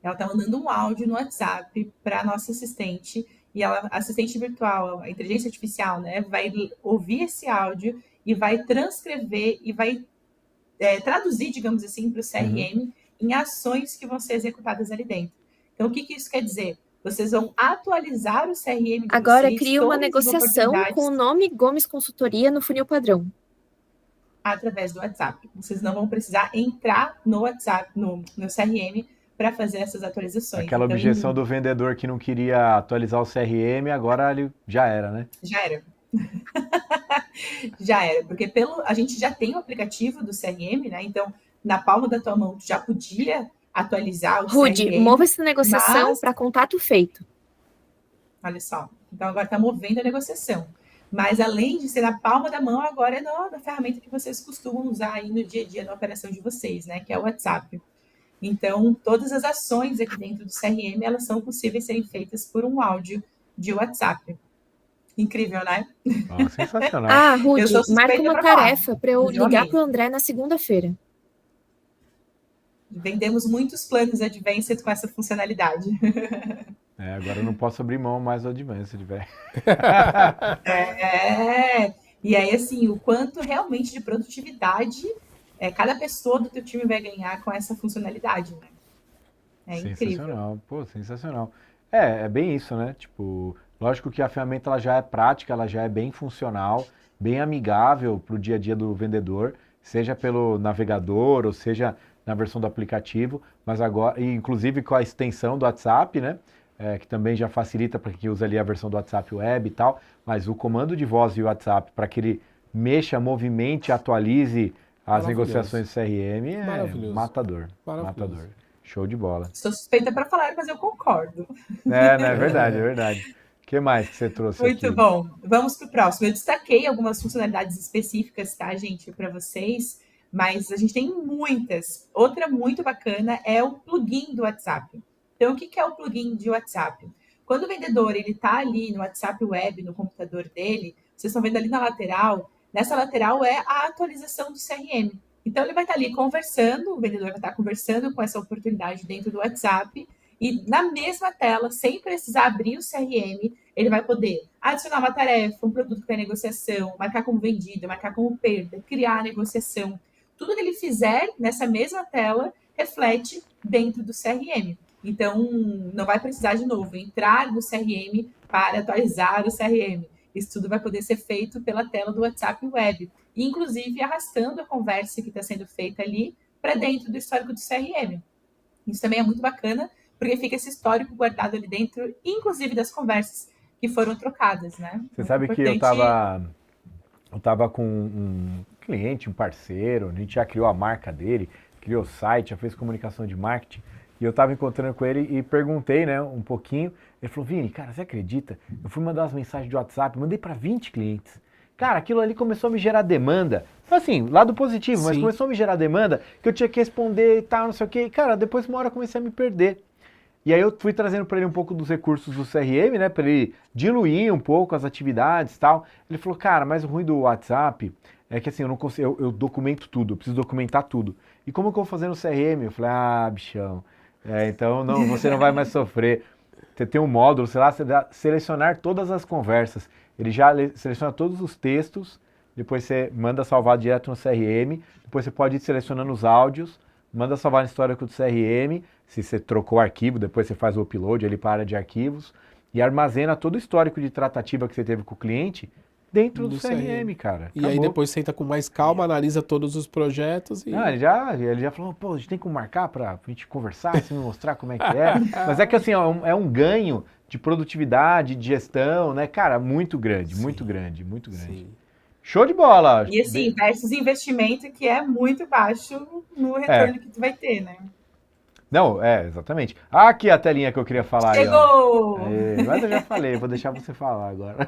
Ela tá mandando um áudio no WhatsApp para nossa assistente e ela, a assistente virtual, a inteligência artificial, né, vai ouvir esse áudio e vai transcrever e vai traduzir, digamos assim, para o CRM em ações que vão ser executadas ali dentro. Então, o que isso quer dizer? Vocês vão atualizar o CRM de Agora vocês, cria uma todas as negociação oportunidades com o nome Gomes Consultoria no funil padrão. através do WhatsApp. Vocês não vão precisar entrar no WhatsApp, no CRM, para fazer essas atualizações. Aquela Então, objeção do vendedor que não queria atualizar o CRM, agora ele já era, né? já era. Já era, porque a gente já tem o aplicativo do CRM, né? Então, na palma da tua mão, tu já podia atualizar o Rudy, CRM. mova essa negociação mas- para contato feito. Olha só. Então, agora está movendo a negociação. Mas, além de ser na palma da mão, agora é na ferramenta que vocês costumam usar aí no dia a dia, na operação de vocês, né? Que é o WhatsApp. Então, todas as ações aqui dentro do CRM, elas são possíveis serem feitas por um áudio de WhatsApp. Incrível, né? Ó, sensacional. Ah, Eu Rudy, sou suspeita marca uma pra falar, tarefa para eu ligar definitivamente. pro André na segunda-feira. Vendemos muitos planos Advanced com essa funcionalidade. Agora eu não posso abrir mão mais do Advanced, velho. É, e aí assim, o quanto realmente de produtividade cada pessoa do teu time vai ganhar com essa funcionalidade, né? É incrível. Sensacional, pô, sensacional. É bem isso, né? Tipo, lógico que a ferramenta ela já é prática, ela já é bem funcional, bem amigável para o dia a dia do vendedor, seja pelo navegador ou seja na versão do aplicativo, mas agora, e inclusive com a extensão do WhatsApp, né? Que também já facilita para quem usa ali a versão do WhatsApp Web e tal, mas o comando de voz e o WhatsApp para que ele mexa, movimente, atualize as Maravilhoso. negociações CRM é Maravilhoso. matador, Maravilhoso. matador. Show de bola. Sou suspeita para falar, mas eu concordo. Não, é verdade, é verdade. O que mais que você trouxe Muito aqui? bom. Vamos para o próximo. Eu destaquei algumas funcionalidades específicas, tá, gente, para vocês, mas a gente tem muitas. Outra muito bacana é o plugin do WhatsApp. Então, o que é o plugin de WhatsApp? Quando o vendedor ele está ali no WhatsApp Web, no computador dele, vocês estão vendo ali na lateral, nessa lateral é a atualização do CRM. Então, ele vai estar ali conversando, o vendedor vai estar conversando com essa oportunidade dentro do WhatsApp, e na mesma tela, sem precisar abrir o CRM, ele vai poder adicionar uma tarefa, um produto para negociação, marcar como vendido, marcar como perda, criar a negociação. Tudo que ele fizer nessa mesma tela reflete dentro do CRM. Então, não vai precisar de novo entrar no CRM para atualizar o CRM. Isso tudo vai poder ser feito pela tela do WhatsApp Web, inclusive arrastando a conversa que está sendo feita ali para dentro do histórico do CRM. Isso também é muito bacana, porque fica esse histórico guardado ali dentro, inclusive das conversas que foram trocadas, né? Você sabe que eu tava com um cliente, um parceiro, a gente já criou a marca dele, criou o site, já fez comunicação de marketing, e eu tava encontrando com ele e perguntei, né, um pouquinho. Ele falou: Vini, cara, você acredita? Eu fui mandar umas mensagens de WhatsApp, mandei para 20 clientes. Cara, aquilo ali começou a me gerar demanda. Assim, lado positivo, mas Sim. começou a me gerar demanda que eu tinha que responder e tal, não sei o quê. E, cara, depois uma hora eu comecei a me perder. E aí eu fui trazendo para ele um pouco dos recursos do CRM, né, para ele diluir um pouco as atividades e tal. Ele falou: cara, mas o ruim do WhatsApp é que assim, eu não consigo, eu documento tudo, eu preciso documentar tudo. E como que eu vou fazer no CRM? Eu falei: ah, bichão, então não, você não vai mais sofrer. Você tem um módulo, sei lá, você dá selecionar todas as conversas. Ele já seleciona todos os textos, depois você manda salvar direto no CRM, depois você pode ir selecionando os áudios, manda salvar no histórico do CRM, se você trocou o arquivo, depois você faz o upload ali para a área de arquivos, e armazena todo o histórico de tratativa que você teve com o cliente dentro do CRM, cara. E aí depois senta com mais calma, analisa todos os projetos e... Não, ele já falou: pô, a gente tem como marcar pra gente conversar, você me mostrar como é que é. Mas é que assim, ó, é um ganho de produtividade, de gestão, né, cara, muito grande, Sim. muito grande, muito grande. Sim. Show de bola! E assim, versus investimento que é muito baixo no retorno que tu vai ter, né? Não, exatamente. Ah, aqui a telinha que eu queria falar aí, ó. Chegou! Mas eu já falei, vou deixar você falar agora.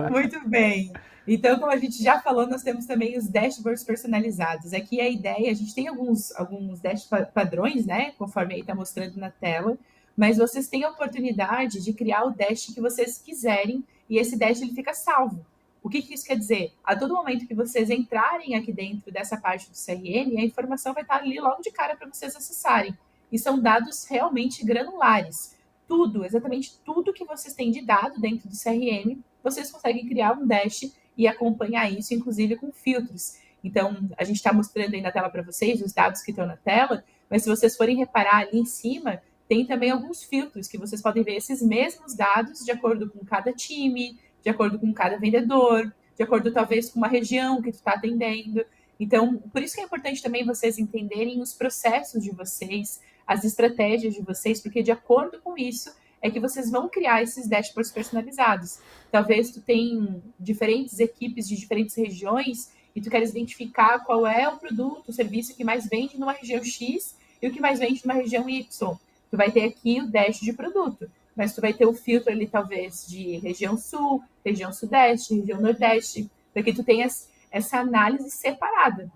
Muito bem. Então, como a gente já falou, nós temos também os dashboards personalizados. Aqui a ideia, a gente tem alguns dash padrões, né? Conforme aí está mostrando na tela, mas vocês têm a oportunidade de criar o dash que vocês quiserem e esse dash ele fica salvo. O que isso quer dizer? A todo momento que vocês entrarem aqui dentro dessa parte do CRM, a informação vai estar ali logo de cara para vocês acessarem. E são dados realmente granulares. Tudo, exatamente tudo que vocês têm de dado dentro do CRM, vocês conseguem criar um dash e acompanhar isso, inclusive com filtros. Então, a gente está mostrando aí na tela para vocês os dados que estão na tela, mas se vocês forem reparar ali em cima, tem também alguns filtros que vocês podem ver esses mesmos dados de acordo com cada time, de acordo com cada vendedor, de acordo talvez com uma região que tu está atendendo. Então, por isso que é importante também vocês entenderem os processos de vocês, as estratégias de vocês, porque de acordo com isso é que vocês vão criar esses dashboards personalizados. Talvez tu tenha diferentes equipes de diferentes regiões e tu queres identificar qual é o produto, o serviço que mais vende numa região X e o que mais vende numa região Y. Tu vai ter aqui o dash de produto, mas tu vai ter o filtro ali, talvez, de região sul, região sudeste, região nordeste, para que tu tenhas essa análise separada.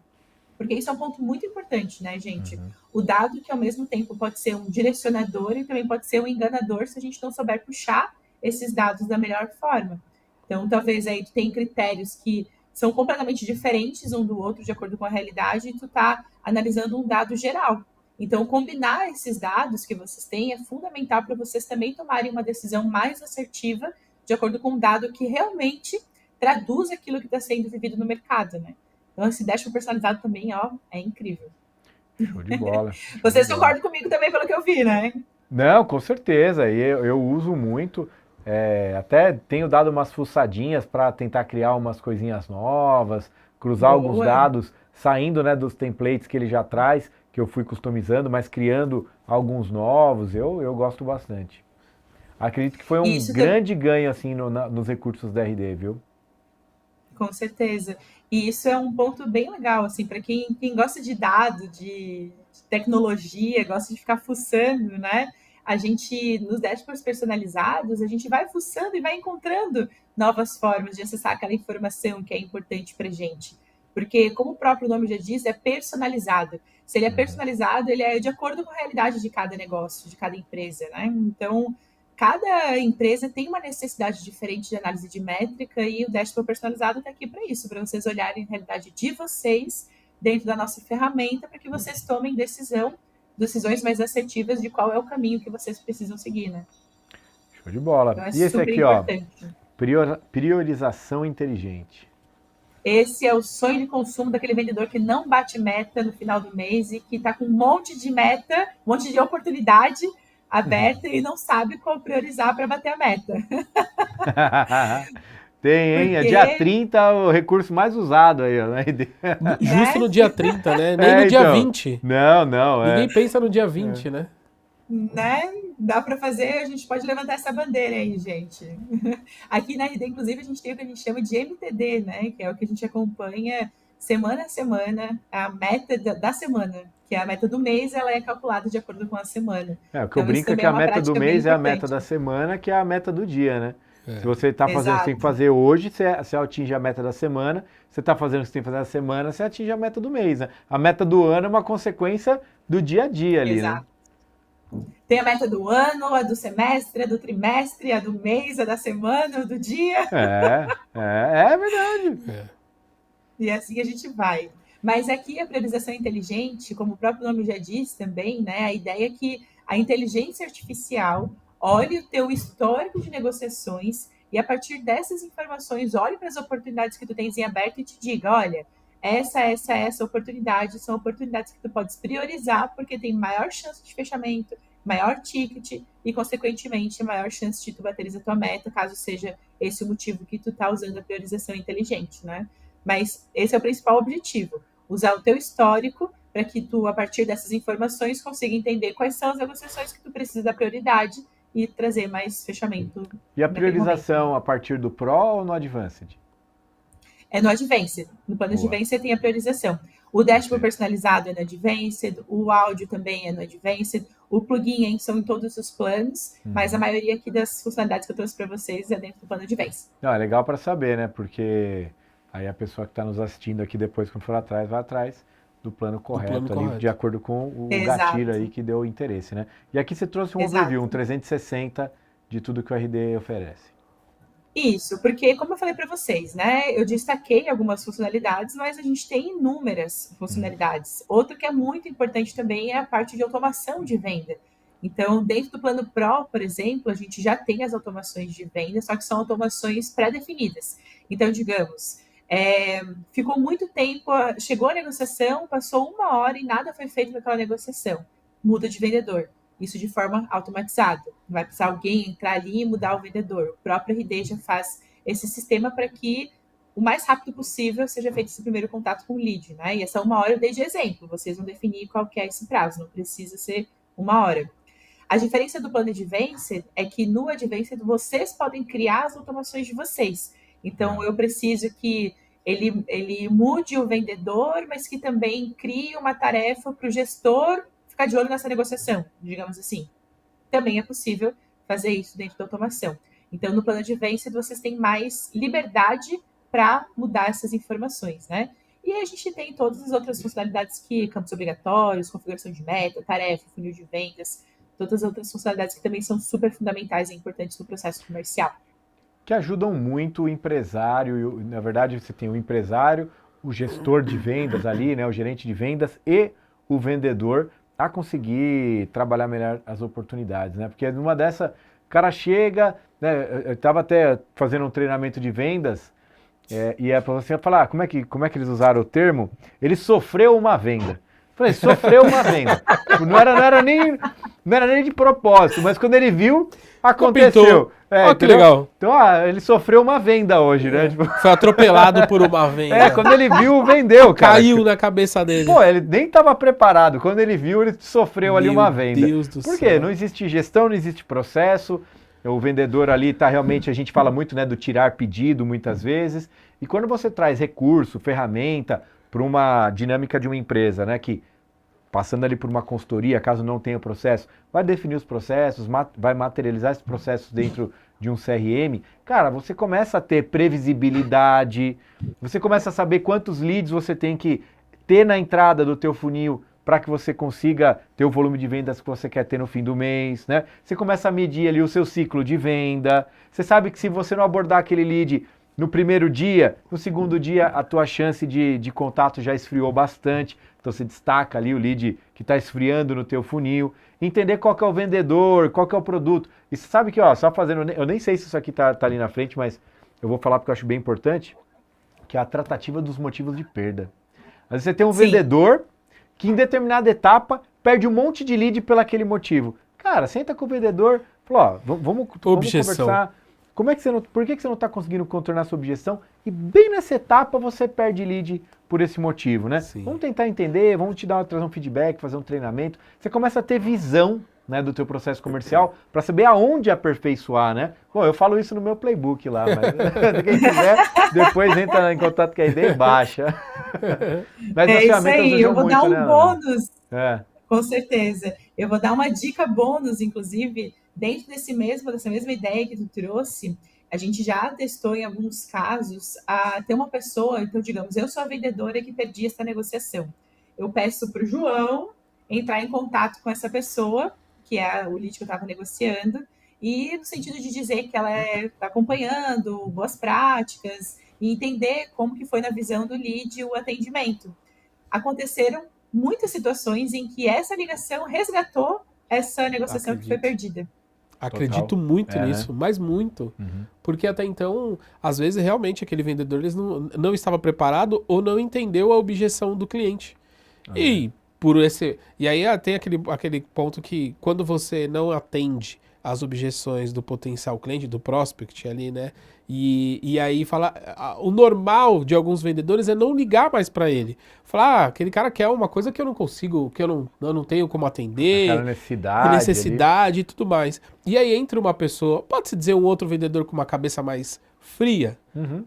Porque isso é um ponto muito importante, né, gente? O dado que, ao mesmo tempo, pode ser um direcionador e também pode ser um enganador se a gente não souber puxar esses dados da melhor forma. Então, talvez aí tu tem critérios que são completamente diferentes um do outro, de acordo com a realidade, e tu tá analisando um dado geral. Então, combinar esses dados que vocês têm é fundamental para vocês também tomarem uma decisão mais assertiva, de acordo com um dado que realmente traduz aquilo que está sendo vivido no mercado, né? Então, esse dashboard personalizado também, ó, é incrível. Show de bola. Show Vocês de bola. concordam comigo também, pelo que eu vi, né? Não, com certeza. E eu uso muito. Até tenho dado umas fuçadinhas para tentar criar umas coisinhas novas, cruzar alguns Boa. dados, saindo, né, dos templates que ele já traz, que eu fui customizando, mas criando alguns novos. Eu gosto bastante. Acredito que foi um Isso grande ganho assim nos recursos da RD, viu? Com certeza. E isso é um ponto bem legal, assim, para quem gosta de dado, de tecnologia, gosta de ficar fuçando, né? A gente, nos dashboards personalizados, a gente vai fuçando e vai encontrando novas formas de acessar aquela informação que é importante para gente. Porque, como o próprio nome já diz, é personalizado. Se ele é personalizado, ele é de acordo com a realidade de cada negócio, de cada empresa, né? Então, cada empresa tem uma necessidade diferente de análise de métrica e o dashboard personalizado está aqui para isso, para vocês olharem a realidade de vocês dentro da nossa ferramenta, para que vocês tomem decisões mais assertivas de qual é o caminho que vocês precisam seguir, né? Show de bola. Então é E esse super aqui, ó, importante. priorização inteligente. Esse é o sonho de consumo daquele vendedor que não bate meta no final do mês e que está com um monte de meta, um monte de oportunidade aberta e não sabe qual priorizar para bater a meta. Tem, hein? É Porque- dia 30 o recurso mais usado aí, ó, na RD. Justo no dia 30, né? Nem no dia então. 20. Não, Ninguém pensa no dia 20, né? Né? Dá para fazer, a gente pode levantar essa bandeira aí, gente. Aqui na RD, inclusive, a gente tem o que a gente chama de MTD, né? Que é o que a gente acompanha semana a semana, a meta da semana, que é a meta do mês, ela é calculada de acordo com a semana. O que eu Então, brinco isso é também que é a uma meta do prática bem mês é a meta importante. da semana, que é a meta do dia, né? É. Se você está fazendo, você tem que Exato. fazer hoje, você atinge a meta da semana. Você está fazendo o que você tem que fazer na semana, você atinge a meta do mês, né? A meta do ano é uma consequência do dia a dia ali, Exato. né? Tem a meta do ano, a do semestre, a do trimestre, a do mês, a da semana, a do dia. É verdade. E assim a gente vai. Mas aqui a priorização inteligente, como o próprio nome já diz também, né? A ideia é que a inteligência artificial olhe o teu histórico de negociações e a partir dessas informações olhe para as oportunidades que tu tens em aberto e te diga, olha, essa oportunidade são oportunidades que tu podes priorizar porque tem maior chance de fechamento, maior ticket e, consequentemente, maior chance de tu bateres a tua meta, caso seja esse o motivo que tu tá usando a priorização inteligente, né? Mas esse é o principal objetivo, usar o teu histórico para que tu, a partir dessas informações, consiga entender quais são as negociações que tu precisa dar prioridade e trazer mais fechamento. E a naquele priorização a partir do Pro ou no Advanced? É no Advanced. No plano Boa. Advanced tem a priorização. O dashboard Perfeito. personalizado é no Advanced, o áudio também é no Advanced, o plugin são em todos os planos, mas a maioria aqui das funcionalidades que eu trouxe para vocês é dentro do plano Advanced. Não, é legal para saber, né? Porque aí a pessoa que está nos assistindo aqui depois, quando for atrás, vai atrás do plano correto ali, correto. de acordo com o Exato. gatilho aí que deu interesse, né? E aqui você trouxe um Exato. overview, um 360 de tudo que o RD oferece. Isso, porque como eu falei para vocês, né? Eu destaquei algumas funcionalidades, mas a gente tem inúmeras funcionalidades. Outra que é muito importante também é a parte de automação de venda. Então, dentro do plano Pro, por exemplo, a gente já tem as automações de venda, só que são automações pré-definidas. Então, digamos, ficou muito tempo, chegou a negociação, passou 1 hora e nada foi feito naquela negociação. Muda de vendedor. Isso de forma automatizada. Não vai precisar alguém entrar ali e mudar o vendedor. O próprio RD já faz esse sistema para que o mais rápido possível seja feito esse primeiro contato com o lead, né? E essa 1 hora eu dei de exemplo. Vocês vão definir qual que é esse prazo. Não precisa ser 1 hora. A diferença do plano Advanced é que no Advanced vocês podem criar as automações de vocês. Então, eu preciso que ele mude o vendedor, mas que também crie uma tarefa para o gestor ficar de olho nessa negociação, digamos assim. Também é possível fazer isso dentro da automação. Então, no plano Advanced, vocês têm mais liberdade para mudar essas informações, né? E aí a gente tem todas as outras funcionalidades que campos obrigatórios, configuração de meta, tarefa, funil de vendas, todas as outras funcionalidades que também são super fundamentais e importantes no processo comercial. Que ajudam muito o empresário, na verdade você tem o empresário, o gestor de vendas ali, né, o gerente de vendas e o vendedor a conseguir trabalhar melhor as oportunidades, né? Porque numa dessa, o cara chega, né? Eu estava até fazendo um treinamento de vendas, e a professora falar, como é que eles usaram o termo? Ele sofreu uma venda. Falei, sofreu uma venda. Não era nem de propósito, mas quando ele viu, aconteceu. Olha que legal. Então, ele sofreu uma venda hoje, né? Tipo, Foi atropelado por uma venda. quando ele viu, vendeu, cara. Caiu na cabeça dele. Pô, ele nem estava preparado. Quando ele viu, ele sofreu ali uma venda. Meu Deus do Por céu. quê? Não existe gestão, não existe processo. O vendedor ali está realmente, a gente fala muito, né, do tirar pedido muitas vezes. E quando você traz recurso, ferramenta para uma dinâmica de uma empresa, né, que passando ali por uma consultoria, caso não tenha processo, vai definir os processos, vai materializar esses processos dentro de um CRM, cara, você começa a ter previsibilidade, você começa a saber quantos leads você tem que ter na entrada do teu funil para que você consiga ter o volume de vendas que você quer ter no fim do mês, né? Você começa a medir ali o seu ciclo de venda, você sabe que se você não abordar aquele lead no primeiro dia, no segundo dia a tua chance de contato já esfriou bastante, então você destaca ali o lead que está esfriando no teu funil, entender qual que é o vendedor, qual que é o produto. E você sabe que, só fazendo, eu nem sei se isso aqui tá ali na frente, mas eu vou falar porque eu acho bem importante, que é a tratativa dos motivos de perda. Às vezes você tem um vendedor que em determinada etapa perde um monte de lead pelo aquele motivo. Cara, senta com o vendedor, fala, vamos conversar. Por que você não está conseguindo contornar sua objeção? E bem nessa etapa você perde lead por esse motivo, né? Sim. Vamos tentar entender, vamos trazer um feedback, fazer um treinamento. Você começa a ter visão, né, do teu processo comercial para saber aonde aperfeiçoar, né? Bom, eu falo isso no meu playbook lá, mas quem quiser, depois entra em contato com a ideia e baixa. Mas É isso aí, eu vou dar um bônus, com certeza. Eu vou dar uma dica bônus, inclusive, dentro dessa mesma ideia que tu trouxe, a gente já testou em alguns casos a ter uma pessoa, então, digamos, eu sou a vendedora que perdi essa negociação. Eu peço para o João entrar em contato com essa pessoa, que é o lead que eu estava negociando, e no sentido de dizer que ela está acompanhando boas práticas e entender como que foi na visão do lead o atendimento. Aconteceram muitas situações em que essa ligação resgatou essa negociação que foi perdida. Acredito muito nisso, né? Mas muito. Porque até então, às vezes, realmente, aquele vendedor não estava preparado ou não entendeu a objeção do cliente. E aí tem aquele ponto que quando você não atende as objeções do potencial cliente, do prospect ali, né? E aí o normal de alguns vendedores é não ligar mais para ele. Falar, aquele cara quer uma coisa que eu não consigo, que eu não tenho como atender. Aquela necessidade e tudo mais. E aí entra uma pessoa, pode-se dizer um outro vendedor com uma cabeça mais fria,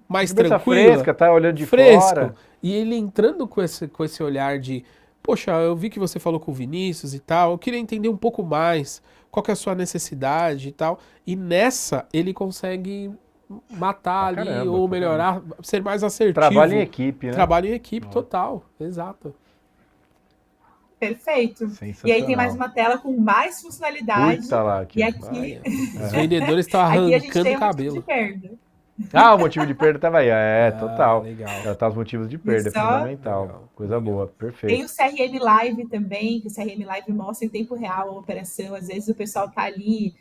mais cabeça tranquila. Fresca, tá olhando de fresco, fora. E ele entrando com esse olhar de, poxa, eu vi que você falou com o Vinícius e tal, eu queria entender um pouco mais qual que é a sua necessidade e tal. E nessa ele consegue matar ali ou melhorar, ser mais assertivo. Trabalho em equipe, né? Trabalho em equipe, total. Exato. Perfeito. E aí tem mais uma tela com mais funcionalidade. Lá, aqui. E aqui... Os vendedores estão arrancando o cabelo. O motivo de perda estava aí. Total. Legal. Tratar os motivos de perda é fundamental. Legal. Coisa boa, perfeito. Tem o CRM Live também, que o CRM Live mostra em tempo real a operação. Às vezes o pessoal está ali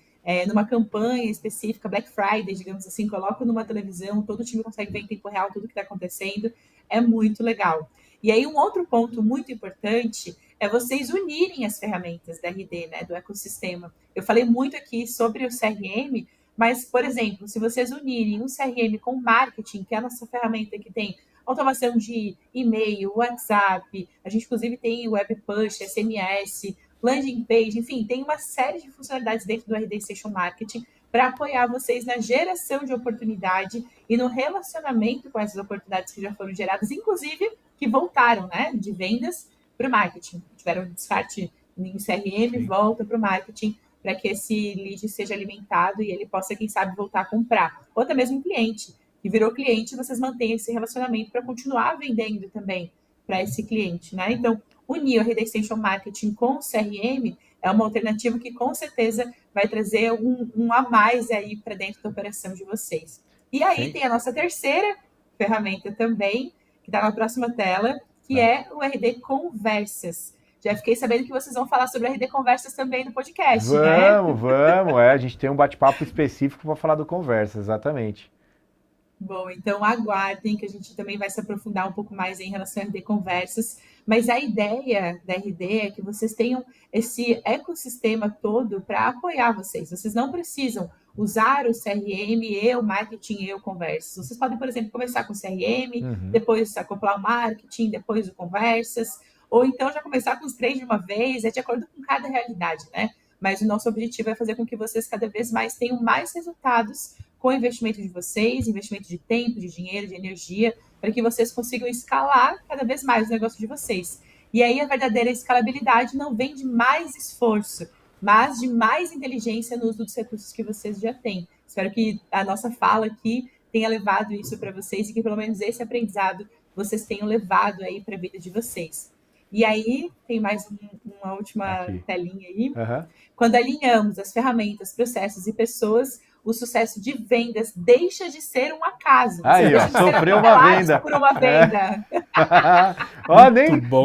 numa campanha específica, Black Friday, digamos assim, coloca numa televisão, todo o time consegue ver em tempo real tudo que está acontecendo. É muito legal. E aí um outro ponto muito importante é vocês unirem as ferramentas da RD, né, do ecossistema. Eu falei muito aqui sobre o CRM, mas, por exemplo, se vocês unirem o CRM com o marketing, que é a nossa ferramenta que tem automação de e-mail, WhatsApp, a gente inclusive tem web push, SMS, landing page, enfim, tem uma série de funcionalidades dentro do RD Station Marketing para apoiar vocês na geração de oportunidade e no relacionamento com essas oportunidades que já foram geradas, inclusive que voltaram, né, de vendas para o marketing. Tiveram um descarte em CRM, volta para o marketing, para que esse lead seja alimentado e ele possa, quem sabe, voltar a comprar. Ou até mesmo um cliente que virou cliente, vocês mantenham esse relacionamento para continuar vendendo também para esse cliente, né? Então, unir o RD Extension Marketing com o CRM é uma alternativa que com certeza vai trazer um a mais aí para dentro da operação de vocês. E aí tem a nossa terceira ferramenta também, que está na próxima tela, que é o RD Conversas. Já fiquei sabendo que vocês vão falar sobre RD Conversas também no podcast, né? Vamos. A gente tem um bate-papo específico para falar do Conversas, exatamente. Bom, então aguardem que a gente também vai se aprofundar um pouco mais em relação a RD Conversas, mas a ideia da RD é que vocês tenham esse ecossistema todo para apoiar vocês. Vocês não precisam usar o CRM e o marketing e o Conversas. Vocês podem, por exemplo, começar com o CRM, depois acoplar o marketing, depois o Conversas, ou então já começar com os 3 de uma vez, é de acordo com cada realidade, né? Mas o nosso objetivo é fazer com que vocês cada vez mais tenham mais resultados com o investimento de vocês, investimento de tempo, de dinheiro, de energia, para que vocês consigam escalar cada vez mais o negócio de vocês. E aí a verdadeira escalabilidade não vem de mais esforço, mas de mais inteligência no uso dos recursos que vocês já têm. Espero que a nossa fala aqui tenha levado isso para vocês e que pelo menos esse aprendizado vocês tenham levado aí para a vida de vocês. E aí, tem mais uma última telinha aí. Quando alinhamos as ferramentas, processos e pessoas, o sucesso de vendas deixa de ser um acaso. Aí, ó, sofreu uma venda. Por uma venda. Ó,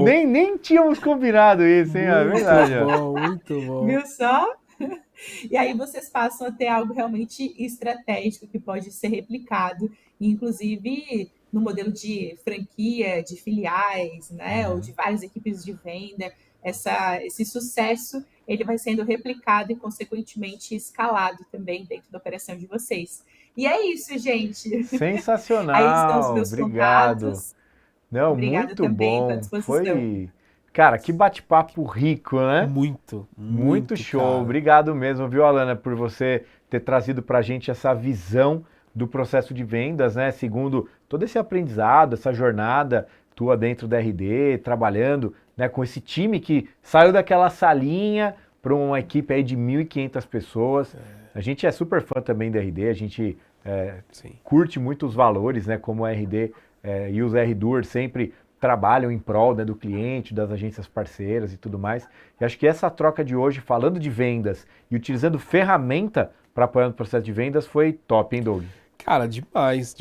nem tínhamos combinado isso, hein? É verdade. Muito bom. Viu só? E aí vocês passam a ter algo realmente estratégico que pode ser replicado, inclusive no modelo de franquia, de filiais, né, ou de várias equipes de venda. Esse sucesso ele vai sendo replicado e, consequentemente, escalado também dentro da operação de vocês. E é isso, gente. Sensacional. Aí estão os meus contatos. Não, Obrigada muito também bom. pela disposição. Foi, cara, que bate-papo rico, né? Muito show. cara. Obrigado mesmo, viu, Alana, por você ter trazido pra gente essa visão do processo de vendas, né? Segundo todo esse aprendizado, essa jornada tua dentro da RD, trabalhando, né, com esse time que saiu daquela salinha para uma equipe aí de 1.500 pessoas. A gente é super fã também da RD, a gente curte muito os valores, né, como a RD e os R-Doers sempre trabalham em prol, né, do cliente, das agências parceiras e tudo mais. E acho que essa troca de hoje, falando de vendas e utilizando ferramenta para apoiar no processo de vendas, foi top, hein, Doug? Cara, demais.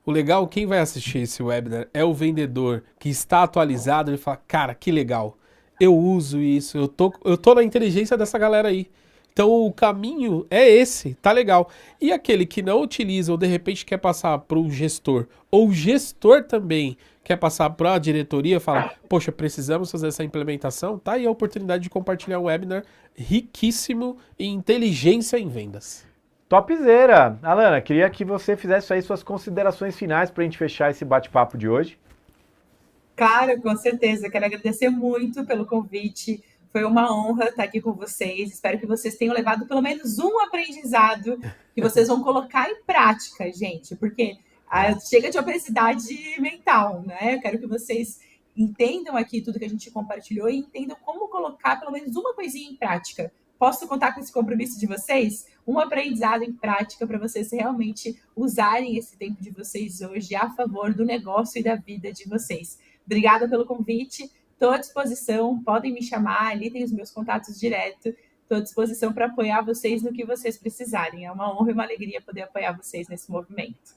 O legal, quem vai assistir esse webinar é o vendedor que está atualizado, ele fala, cara, que legal, eu uso isso, eu tô na inteligência dessa galera aí. Então o caminho é esse, tá legal. E aquele que não utiliza ou de repente quer passar para o gestor, ou o gestor também quer passar para a diretoria, fala, poxa, precisamos fazer essa implementação, tá aí a oportunidade de compartilhar um webinar riquíssimo em inteligência em vendas. Topzera! Alana, queria que você fizesse aí suas considerações finais para a gente fechar esse bate-papo de hoje. Claro, com certeza. Quero agradecer muito pelo convite. Foi uma honra estar aqui com vocês. Espero que vocês tenham levado pelo menos um aprendizado que vocês vão colocar em prática, gente, porque chega de obesidade mental, né? Eu quero que vocês entendam aqui tudo que a gente compartilhou e entendam como colocar pelo menos uma coisinha em prática. Posso contar com esse compromisso de vocês? Um aprendizado em prática para vocês realmente usarem esse tempo de vocês hoje a favor do negócio e da vida de vocês. Obrigada pelo convite. Estou à disposição. Podem me chamar. Ali tem os meus contatos direto. Estou à disposição para apoiar vocês no que vocês precisarem. É uma honra e uma alegria poder apoiar vocês nesse movimento.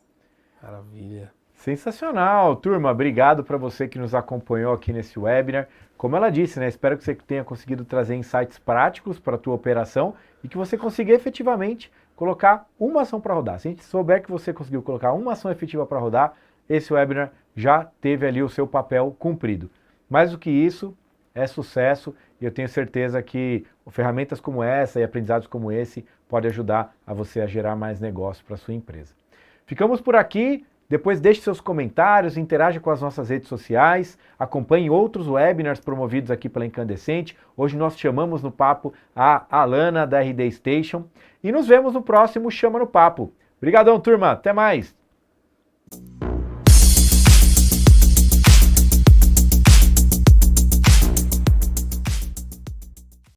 Maravilha. Sensacional, turma. Obrigado para você que nos acompanhou aqui nesse webinar. Como ela disse, né? Espero que você tenha conseguido trazer insights práticos para a tua operação e que você consiga efetivamente colocar uma ação para rodar. Se a gente souber que você conseguiu colocar uma ação efetiva para rodar, esse webinar já teve ali o seu papel cumprido. Mais do que isso, é sucesso e eu tenho certeza que ferramentas como essa e aprendizados como esse podem ajudar a você a gerar mais negócio para a sua empresa. Ficamos por aqui. Depois deixe seus comentários, interaja com as nossas redes sociais, acompanhe outros webinars promovidos aqui pela Incandescente. Hoje nós chamamos no papo a Alana da RD Station e nos vemos no próximo Chama no Papo. Obrigadão, turma. Até mais.